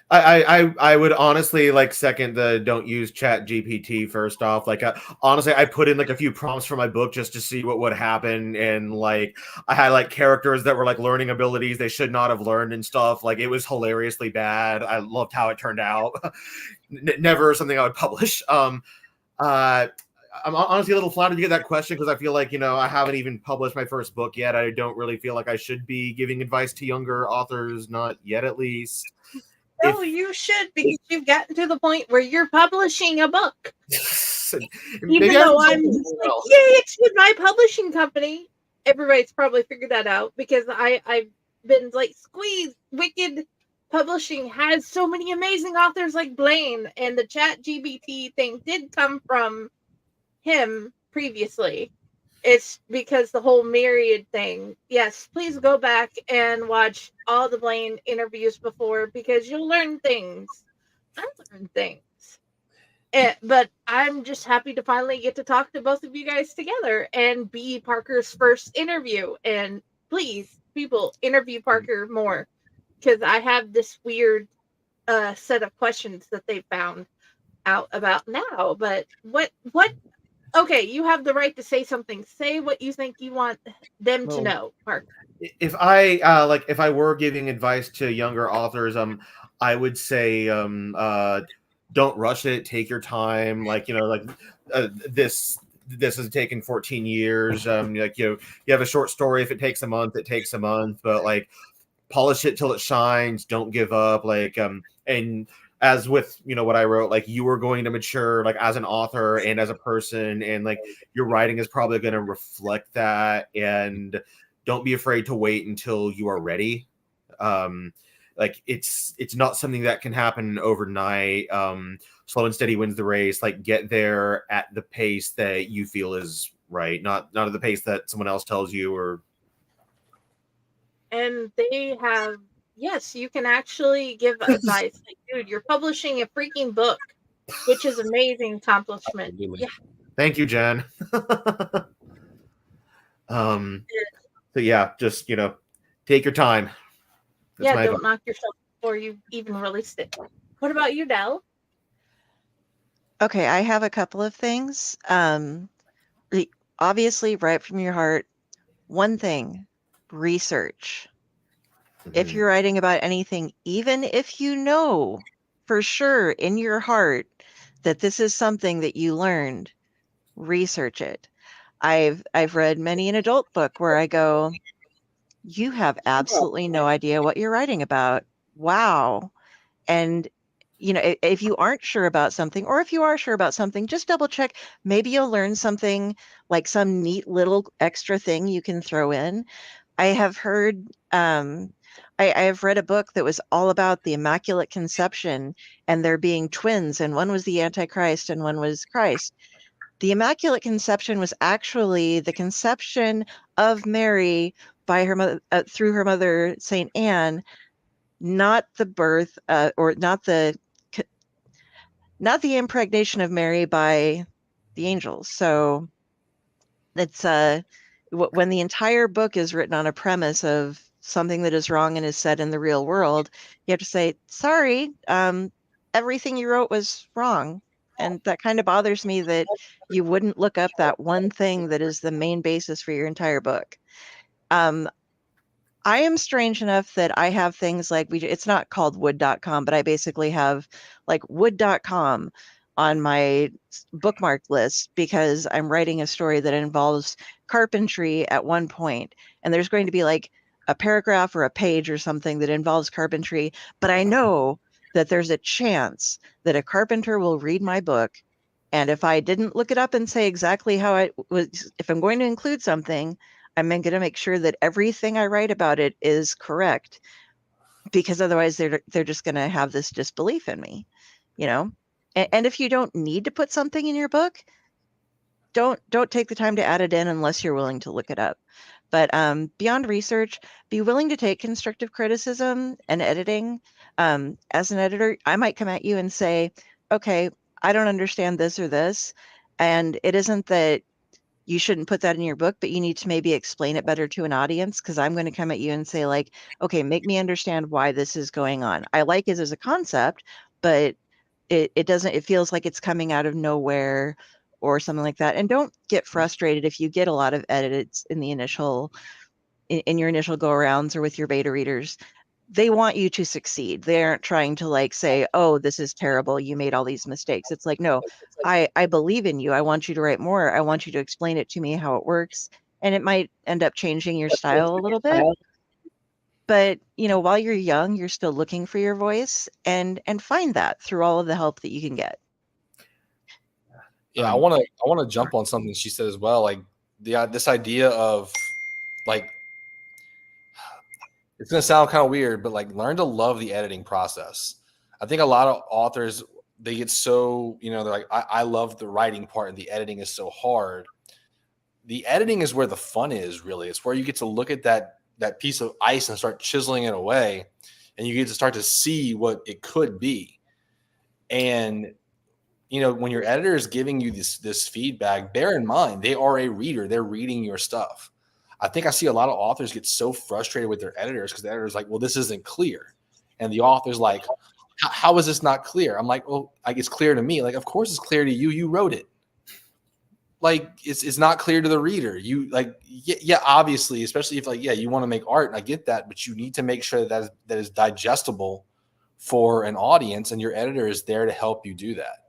I would honestly like second the don't use Chat GPT. First off, like honestly, I put in like a few prompts for my book just to see what would happen, and like I had like characters that were like learning abilities they should not have learned and stuff. Like it was hilariously bad. I loved how it turned out. Never something I would publish. I'm honestly a little flattered to get that question because I feel like, I haven't even published my first book yet. I don't really feel like I should be giving advice to younger authors, not yet at least. No, you should, because you've gotten to the point where you're publishing a book. Even though I'm like, yay, it's with my publishing company. Everybody's probably figured that out because I've been like, squeeze, Wicked Publishing has so many amazing authors like Blaine, and the Chat GPT thing did come from him previously. It's because the whole Myriad thing. Yes, please go back and watch all the Blaine interviews before, because you'll learn things. I learned things. But I'm just happy to finally get to talk to both of you guys together and be Parker's first interview. And please, people, interview Parker more, because I have this weird set of questions that they found out about now. But what okay, you have the right to say something. Say what you think you want them to know, Parker. If I were giving advice to younger authors, I would say don't rush it. Take your time. This has taken 14 years. You have a short story. If it takes a month, it takes a month. But like, polish it till it shines. Don't give up. And as with what I wrote, like, you are going to mature like as an author and as a person, and like your writing is probably going to reflect that. And don't be afraid to wait until you are ready. Like it's not something that can happen overnight. Slow and steady wins the race. Like, get there at the pace that you feel is right, not at the pace that someone else tells you. Or and they have, yes, you can actually give advice. Like, dude, you're publishing a freaking book, which is amazing accomplishment. Yeah. Thank you, Jen. So yeah, just take your time. That's don't knock yourself before you even released it. What about you, Del? Okay, I have a couple of things. Obviously, right from your heart. One thing, research. If you're writing about anything, even if you know for sure in your heart that this is something that you learned, research it. I've read many an adult book where I go, you have absolutely no idea what you're writing about. Wow. And if you aren't sure about something, or if you are sure about something, just double check. Maybe you'll learn something, like some neat little extra thing you can throw in. I have heard, I have read a book that was all about the Immaculate Conception, and there being twins, and one was the Antichrist and one was Christ. The Immaculate Conception was actually the conception of Mary by her mother, through her mother, Saint Anne, not the birth, or not the impregnation of Mary by the angels. So it's when the entire book is written on a premise of something that is wrong and is said in the real world, you have to say, sorry, everything you wrote was wrong. And that kind of bothers me that you wouldn't look up that one thing that is the main basis for your entire book. I am strange enough that I have things like it's not called wood.com, but I basically have like wood.com on my bookmark list because I'm writing a story that involves carpentry at one point, and there's going to be like a paragraph or a page or something that involves carpentry, but I know that there's a chance that a carpenter will read my book, and if I didn't look it up and say exactly how I was, if I'm going to include something, I'm going to make sure that everything I write about it is correct, because otherwise they're just going to have this disbelief in me, you know. And if you don't need to put something in your book, don't take the time to add it in unless you're willing to look it up. But beyond research, be willing to take constructive criticism and editing. As an editor, I might come at you and say, okay, I don't understand this or this, and it isn't that you shouldn't put that in your book, but you need to maybe explain it better to an audience, because I'm going to come at you and say like, okay, make me understand why this is going on. I like it as a concept, but it doesn't, it feels like it's coming out of nowhere or something like that. And don't get frustrated if you get a lot of edits in the initial, in your initial go arounds or with your beta readers. They want you to succeed. They aren't trying to like say, oh, this is terrible, you made all these mistakes. It's like, no, I believe in you. I want you to write more. I want you to explain it to me how it works. And it might end up changing your style a little bit. But, you know, while you're young, you're still looking for your voice, and find that through all of the help that you can get. Yeah, I want to jump on something she said as well. Like this idea of like, it's going to sound kind of weird, but like learn to love the editing process. I think a lot of authors, they get so, you know, they're like, I love the writing part and the editing is so hard. The editing is where the fun is, really. It's where you get to look at that piece of ice and start chiseling it away, and you get to start to see what it could be. And you know, when your editor is giving you this feedback, bear in mind they are a reader. They're reading your stuff. I think I see a lot of authors get so frustrated with their editors because the editor's like, well, this isn't clear. And the author's like, how is this not clear? I'm like, well, like, it's clear to me. Like, of course it's clear to you. You wrote it. Like, it's not clear to the reader. You like, yeah, obviously, especially if like, yeah, you want to make art, and I get that, but you need to make sure that is digestible for an audience, and your editor is there to help you do that.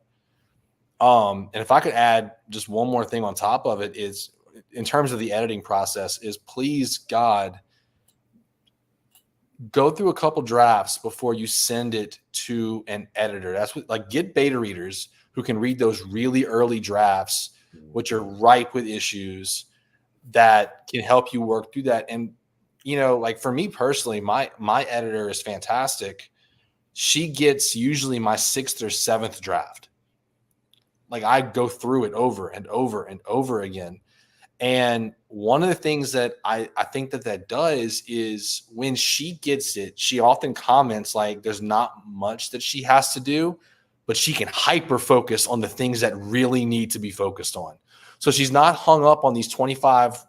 And if I could add just one more thing on top of it, is in terms of the editing process, is please God, go through a couple drafts before you send it to an editor. That's what, like, get beta readers who can read those really early drafts, which are ripe with issues, that can help you work through that. And, you know, like for me personally, my editor is fantastic. She gets usually my 6th or 7th draft. Like, I go through it over and over and over again. And one of the things that I think that does is when she gets it, she often comments like there's not much that she has to do, but she can hyper focus on the things that really need to be focused on. So she's not hung up on these 25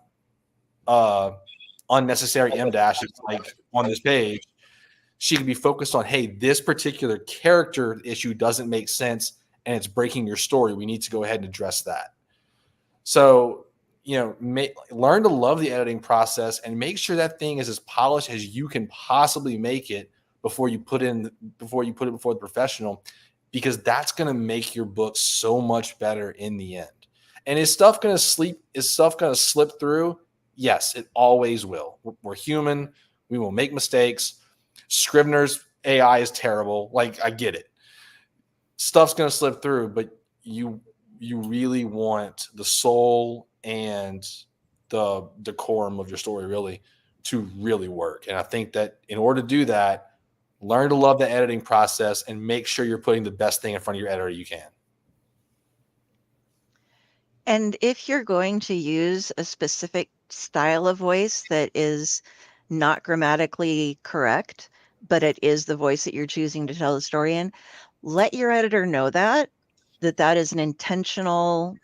unnecessary M dashes like on this page. She can be focused on, hey, this particular character issue doesn't make sense and it's breaking your story. We need to go ahead and address that. So, you know, learn to love the editing process and make sure that thing is as polished as you can possibly make it before you put it before the professional, because that's going to make your book so much better in the end. And is stuff going to slip through? Yes, it always will. We're human. We will make mistakes. Scrivener's AI is terrible. Like, I get it. Stuff's going to slip through, but you really want the soul and the decorum of your story really to really work. And I think that in order to do that, learn to love the editing process and make sure you're putting the best thing in front of your editor you can. And if you're going to use a specific style of voice that is not grammatically correct, but it is the voice that you're choosing to tell the story in, let your editor know that is an intentional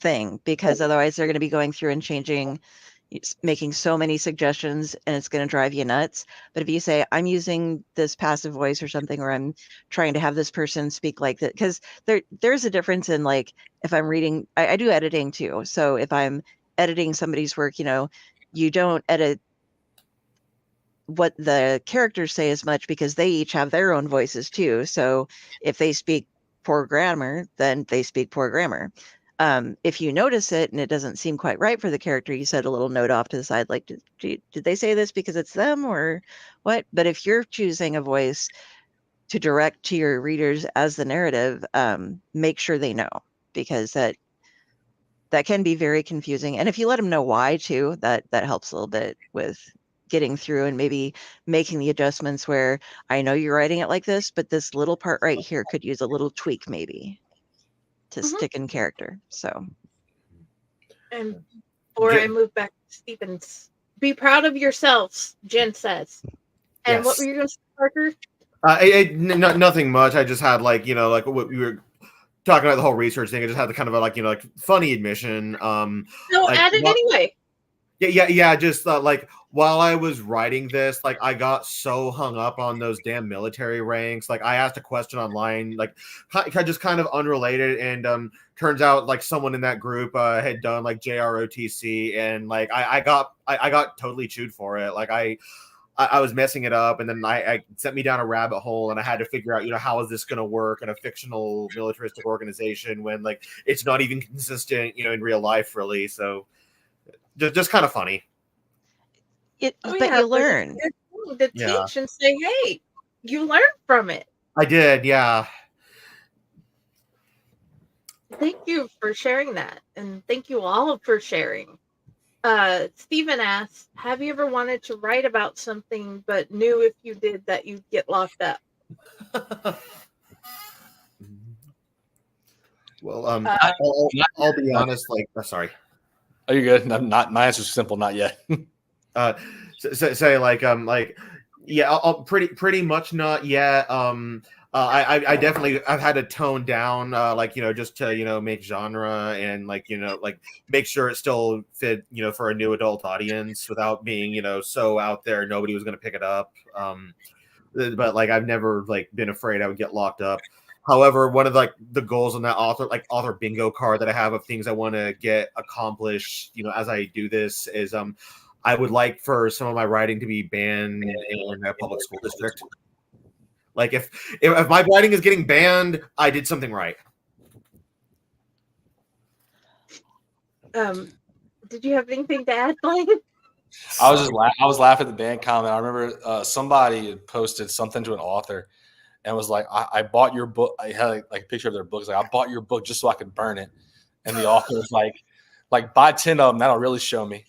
thing, because otherwise they're going to be going through and changing making so many suggestions and it's going to drive you nuts. But if you say, I'm using this passive voice or something, or I'm trying to have this person speak like that, because there's a difference in like, if I'm reading, I do editing too. So if I'm editing somebody's work, you don't edit what the characters say as much because they each have their own voices too. So if they speak poor grammar, then they speak poor grammar. If you notice it and it doesn't seem quite right for the character, you set a little note off to the side, like, did they say this because it's them or what? But if you're choosing a voice to direct to your readers as the narrative, make sure they know, because that can be very confusing. And if you let them know why too, that helps a little bit with getting through and maybe making the adjustments where I know you're writing it like this, but this little part right here could use a little tweak maybe to stick in character. So. And before I move back to Stevens, be proud of yourselves, Jen says. And what were you going to say, Parker? Nothing much. I just had like what we were talking about, the whole research thing. I just had the kind of a funny admission. Add it anyway. Yeah. Just like while I was writing this, like I got so hung up on those damn military ranks. Like I asked a question online, like just kind of unrelated, and turns out like someone in that group had done like JROTC, and like I got totally chewed for it. Like I was messing it up, and then I sent me down a rabbit hole, and I had to figure out, how is this going to work in a fictional militaristic organization when like it's not even consistent, in real life, really. So just kind of funny. But you learn. To teach and say, hey, you learned from it. I did, yeah. Thank you for sharing that, and thank you all for sharing. Stephen asks, have you ever wanted to write about something but knew if you did that you'd get locked up? Well, I'll be honest, like, sorry. Are you good? Not my answer's simple, not yet. Say yeah, I'll pretty much not yet. I definitely, I've had to tone down, just to, make genre and make sure it still fit, for a new adult audience without being, so out there, nobody was going to pick it up. But I've never been afraid I would get locked up. However, one of the goals on that author bingo card that I have of things I want to get accomplished, as I do this is, I would like for some of my writing to be banned in a public school district. Like if my writing is getting banned, I did something right. Did you have anything to add, Blaine? I was laughing at the ban comment. I remember somebody had posted something to an author and was like, I bought your book. I had a picture of their books. Like, I bought your book just so I could burn it. And the author was like buy 10 of them. That'll really show me.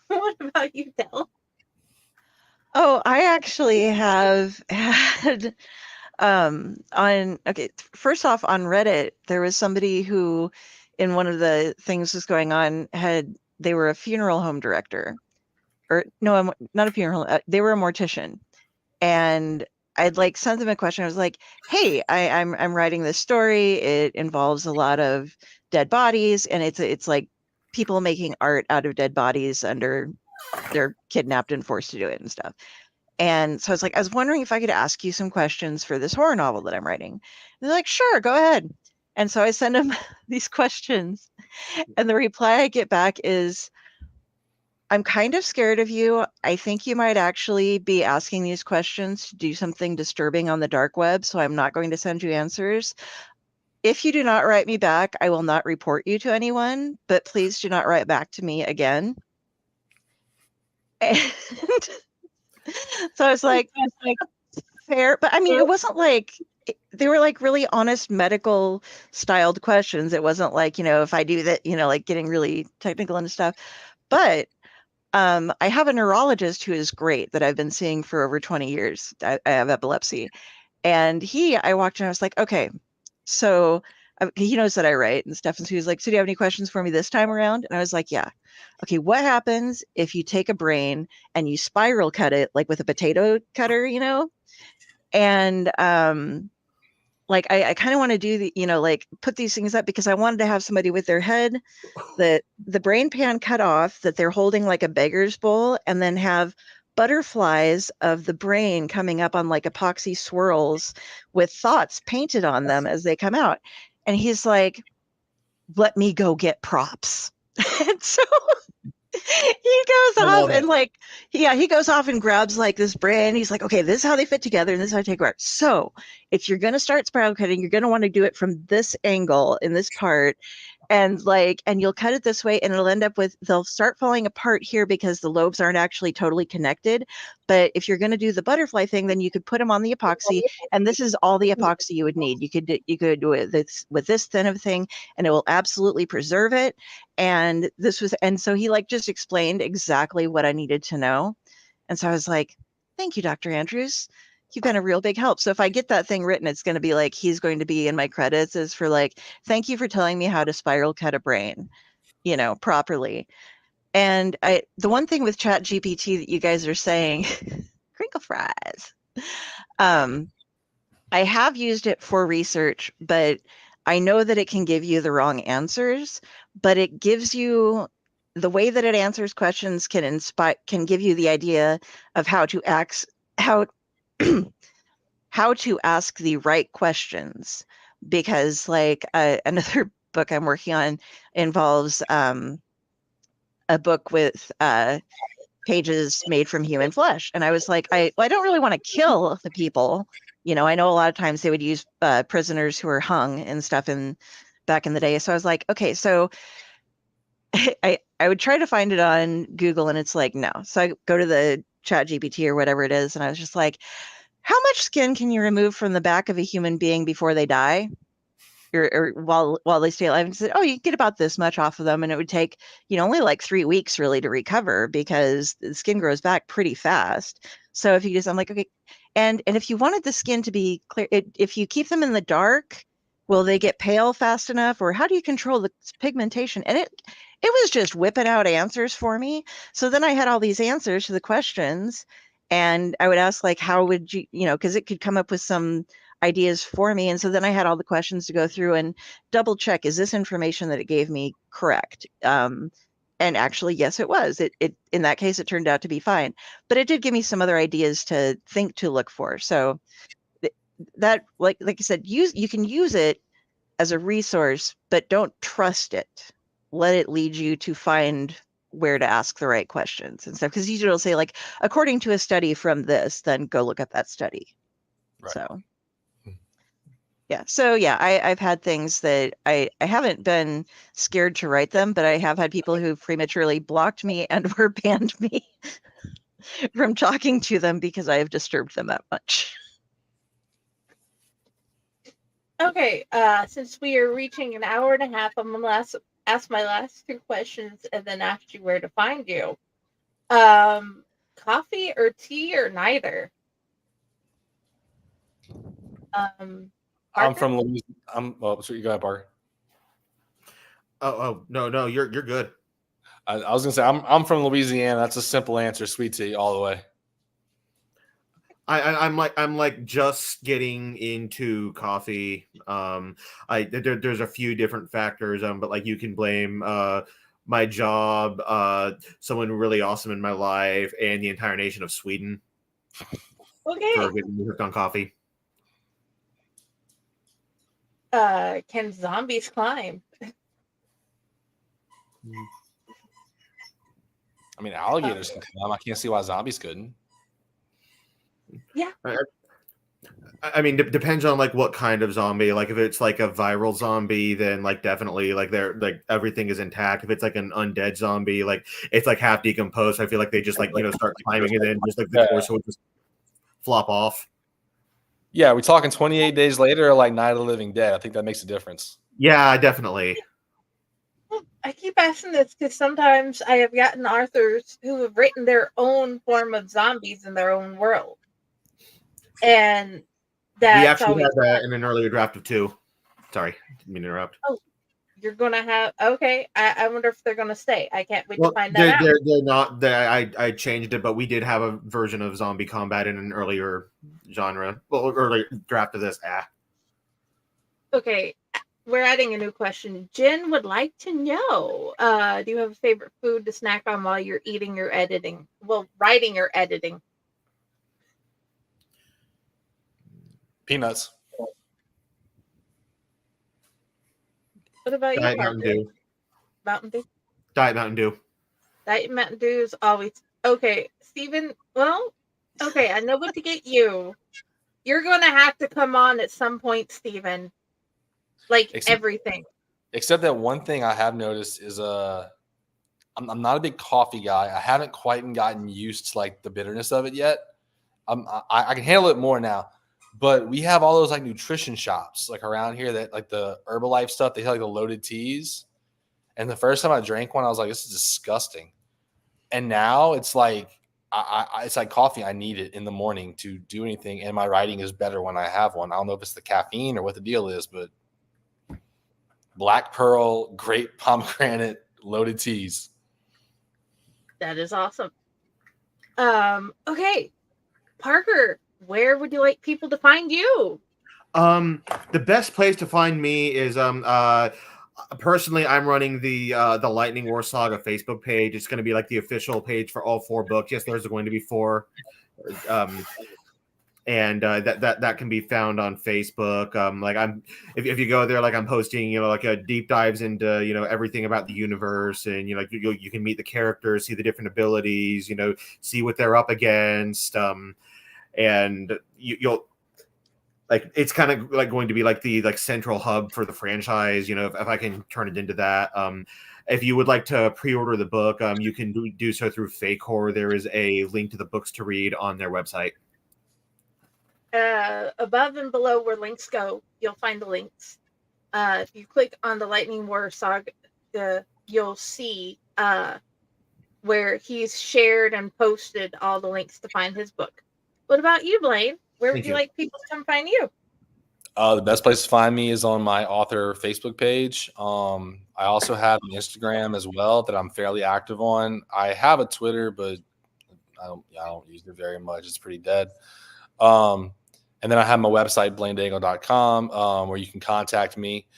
What about you, Del? Oh, I actually have had first off on Reddit, there was somebody who in one of the things was going on they were a funeral home director. Or no, not a funeral home, they were a mortician. And I'd sent them a question. I was like, hey, I'm writing this story. It involves a lot of dead bodies, and it's like people making art out of dead bodies under they're kidnapped and forced to do it and stuff. And so I was wondering if I could ask you some questions for this horror novel that I'm writing. And they're like, sure, go ahead. And so I send them these questions, and the reply I get back is, I'm kind of scared of you. I think you might actually be asking these questions to do something disturbing on the dark web, so I'm not going to send you answers. If you do not write me back, I will not report you to anyone, but please do not write back to me again. And so I was like, fair. But I mean, it wasn't they were really honest medical styled questions. It wasn't if I do that, getting really technical and stuff. But I have a neurologist who is great that I've been seeing for over 20 years. I have epilepsy. And I walked in, I was like, okay, so he knows that I write and stuff. And so he was like, so do you have any questions for me this time around? And I was like, yeah. Okay, what happens if you take a brain and you spiral cut it with a potato cutter, and like I kind of want to do the, like put these things up because I wanted to have somebody with their head, the brain pan cut off, that they're holding like a beggar's bowl, and then have butterflies of the brain coming up on like epoxy swirls with thoughts painted on them as they come out. And he's like, let me go get props. And so he goes off and like, he goes off and grabs like this brand. He's like, okay, this is how they fit together, and this is how I take apart. So if you're going to start spiral cutting, you're going to want to do it from this angle in this part. And you'll cut it this way, and it'll end up with, they'll start falling apart here because the lobes aren't actually totally connected. But if you're going to do the butterfly thing, then you could put them on the epoxy, and this is all the epoxy you would need. You could do it with this thin of thing, and it will absolutely preserve it. And so he like just explained exactly what I needed to know. And so I was like, thank you, Dr. Andrews. You've been a real big help. So if I get that thing written, it's going to be like, he's going to be in my credits is for like, thank you for telling me how to spiral cut a brain, properly. And the one thing with Chat GPT that you guys are saying, crinkle fries. I have used it for research, but I know that it can give you the wrong answers, but it gives you, the way that it answers questions can give you the idea of how to how to ask the right questions. Because like another book I'm working on involves a book with pages made from human flesh. And I was like, I don't really want to kill the people. I know a lot of times they would use prisoners who were hung and stuff back in the day. So I was like, okay, so I would try to find it on Google, and it's like, no. So I go to the Chat GPT or whatever it is, and I was just like, how much skin can you remove from the back of a human being before they die? Or while they stay alive? And said, oh, you get about this much off of them, and it would take only like 3 weeks really to recover, because the skin grows back pretty fast. So if you I'm like, okay, and if you wanted the skin to be clear, if you keep them in the dark, will they get pale fast enough, or how do you control the pigmentation? And it was just whipping out answers for me. So then I had all these answers to the questions, and I would ask like, how would you, because it could come up with some ideas for me. And so then I had all the questions to go through and double check, is this information that it gave me correct? And actually, yes, it was. It in that case, it turned out to be fine. But it did give me some other ideas to think to look for. So that, like I said, you can use it as a resource, but don't trust it. Let it lead you to find where to ask the right questions and stuff. Because usually it'll say like, according to a study from this, then go look at that study. Right. So yeah. So yeah, I've had things that I haven't been scared to write them, but I have had people who prematurely blocked me and or banned me from talking to them because I have disturbed them that much. Okay, since we are reaching an hour and a half, I'm gonna ask my last 2 questions and then ask you where to find you. Coffee or tea or neither? I'm from Louisiana. So you go ahead, Parker. Oh no, you're good. I was gonna say I'm from Louisiana. That's a simple answer. Sweet tea all the way. I'm like just getting into coffee. There's a few different factors, but like you can blame my job, someone really awesome in my life, and the entire nation of Sweden for getting me hooked on coffee. Can zombies climb? I mean, alligators can climb. I can't see why zombies couldn't. Yeah. I mean, depends on like what kind of zombie. Like if it's like a viral zombie, then like definitely like they're like everything is intact. If it's like an undead zombie, like it's like half decomposed, I feel like they just like start climbing and then just like the torso would just flop off. Yeah, we talking 28 days later or like Night of the Living Dead? I think that makes a difference. Yeah, definitely. I keep asking this because sometimes I have gotten authors who have written their own form of zombies in their own world. And that's we actually had that in an earlier draft of 2. Sorry, didn't mean to interrupt. Oh, you're gonna have I wonder if they're gonna stay. I can't wait to find that out. They're not. I changed it, but we did have a version of zombie combat in an earlier genre. Well, earlier draft of this. Okay, we're adding a new question. Jen would like to know, do you have a favorite food to snack on while you're eating or editing? Well, writing or editing. Peanuts. What about you, Diet Mountain Parker? Dew. Mountain Dew? Diet Mountain Dew. Diet Mountain Dew is always... Okay, Steven, well, okay, I know what to get you. You're going to have to come on at some point, Steven. Like, everything. Except that one thing I have noticed is I'm not a big coffee guy. I haven't quite gotten used to like the bitterness of it yet. I can handle it more now. But we have all those like nutrition shops like around here that like the Herbalife stuff. They have like the loaded teas. And the first time I drank one, I was like, this is disgusting. And now it's like it's like coffee. I need it in the morning to do anything. And my writing is better when I have one. I don't know if it's the caffeine or what the deal is, but black pearl, grape, pomegranate, loaded teas. That is awesome. Okay, Parker, where would you like people to find you? The best place to find me is personally, I'm running the Lightning War Saga Facebook page. It's going to be like the official page for all 4 books. Yes, there's going to be 4. And that can be found on Facebook. Like if you go there, like I'm posting, like deep dives into everything about the universe, and like you can meet the characters, see the different abilities, see what they're up against, and you'll like it's kind of like going to be like the central hub for the franchise. If I can turn it into that. If you would like to pre-order the book, you can do so through Fake Horror. There is a link to the books to read on their website. Above and below where links go, you'll find the links. If you click on the Lightning War Saga, you'll see where he's shared and posted all the links to find his book. What about you, Blaine? Where would you like people to come find you? The best place to find me is on my author Facebook page. I also have an Instagram as well that I'm fairly active on. I have a Twitter, but I don't use it very much. It's pretty dead. And then I have my website, blainedaigle.com, where you can contact me.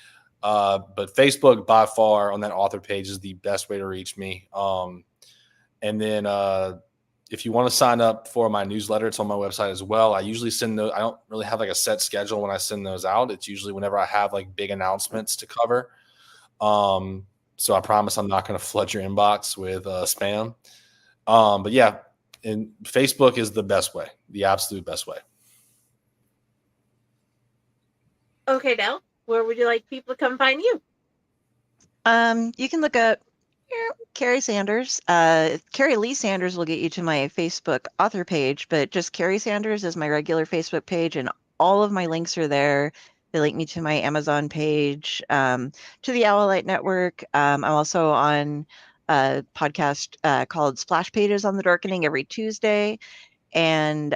But Facebook, by far, on that author page is the best way to reach me. And then if you want to sign up for my newsletter, it's on my website as well. I usually send those. I don't really have like a set schedule when I send those out. It's usually whenever I have like big announcements to cover. So I promise I'm not going to flood your inbox with spam. But yeah, and Facebook is the best way, the absolute best way. Okay, Del, where would you like people to come find you? You can look up Carrie Sanders. Carrie Lee Sanders will get you to my Facebook author page, but just Carrie Sanders is my regular Facebook page, and all of my links are there. They link me to my Amazon page, to the LaVite Network. I'm also on a podcast called Splash Pages on the Darkening every Tuesday. And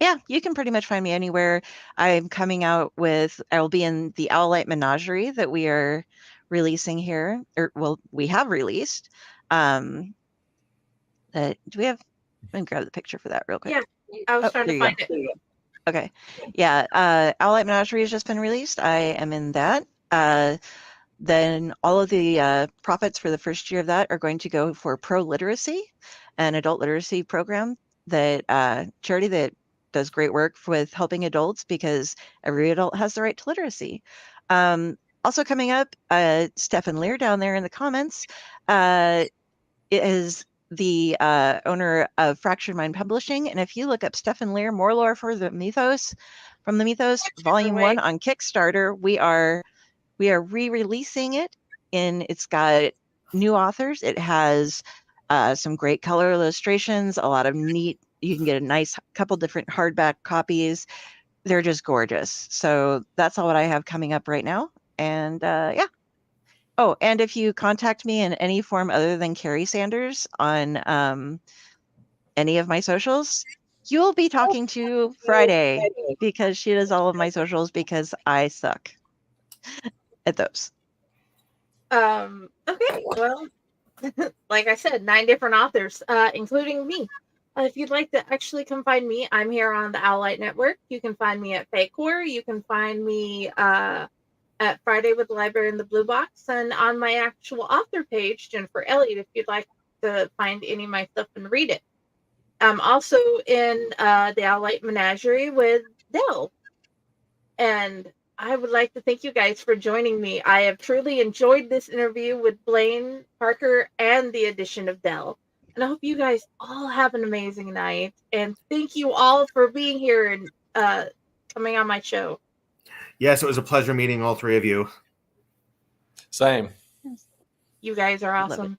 yeah, you can pretty much find me anywhere. I'm coming out with, I'll be in the LaVite Menagerie that we are releasing here, or well, we have released. Do we have, let me grab the picture for that real quick. Yeah, I was trying to find it. Okay. Yeah, LaVite Menagerie has just been released. I am in that. Then all of the profits for the first year of that are going to go for Pro Literacy, an adult literacy program that charity that does great work with helping adults, because every adult has the right to literacy. Also coming up, Stefan Lear down there in the comments is the owner of Fractured Mind Publishing. And if you look up Stefan Lear, More Lore for the Mythos, from the Mythos, Volume 1 on Kickstarter, we are re-releasing it, and it's got new authors. It has some great color illustrations, a lot of neat, you can get a nice couple different hardback copies. They're just gorgeous. So that's all what I have coming up right now. And yeah. Oh, and if you contact me in any form other than Carrie Sanders on any of my socials, you'll be talking to Friday, because she does all of my socials, because I suck at those. Okay, well, like I said, 9 different authors, including me. If you'd like to actually come find me, I'm here on the Owlite Network. You can find me at Fakecor. You can find me at Friday with the Library in the Blue Box, and on my actual author page, Jennifer Elliott, if you'd like to find any of my stuff and read it. I'm also in the Owlite Menagerie with Dell. And I would like to thank you guys for joining me. I have truly enjoyed this interview with Blaine, Parker, and the addition of Dell. And I hope you guys all have an amazing night. And thank you all for being here and coming on my show. Yes, it was a pleasure meeting all three of you. Same. You guys are awesome.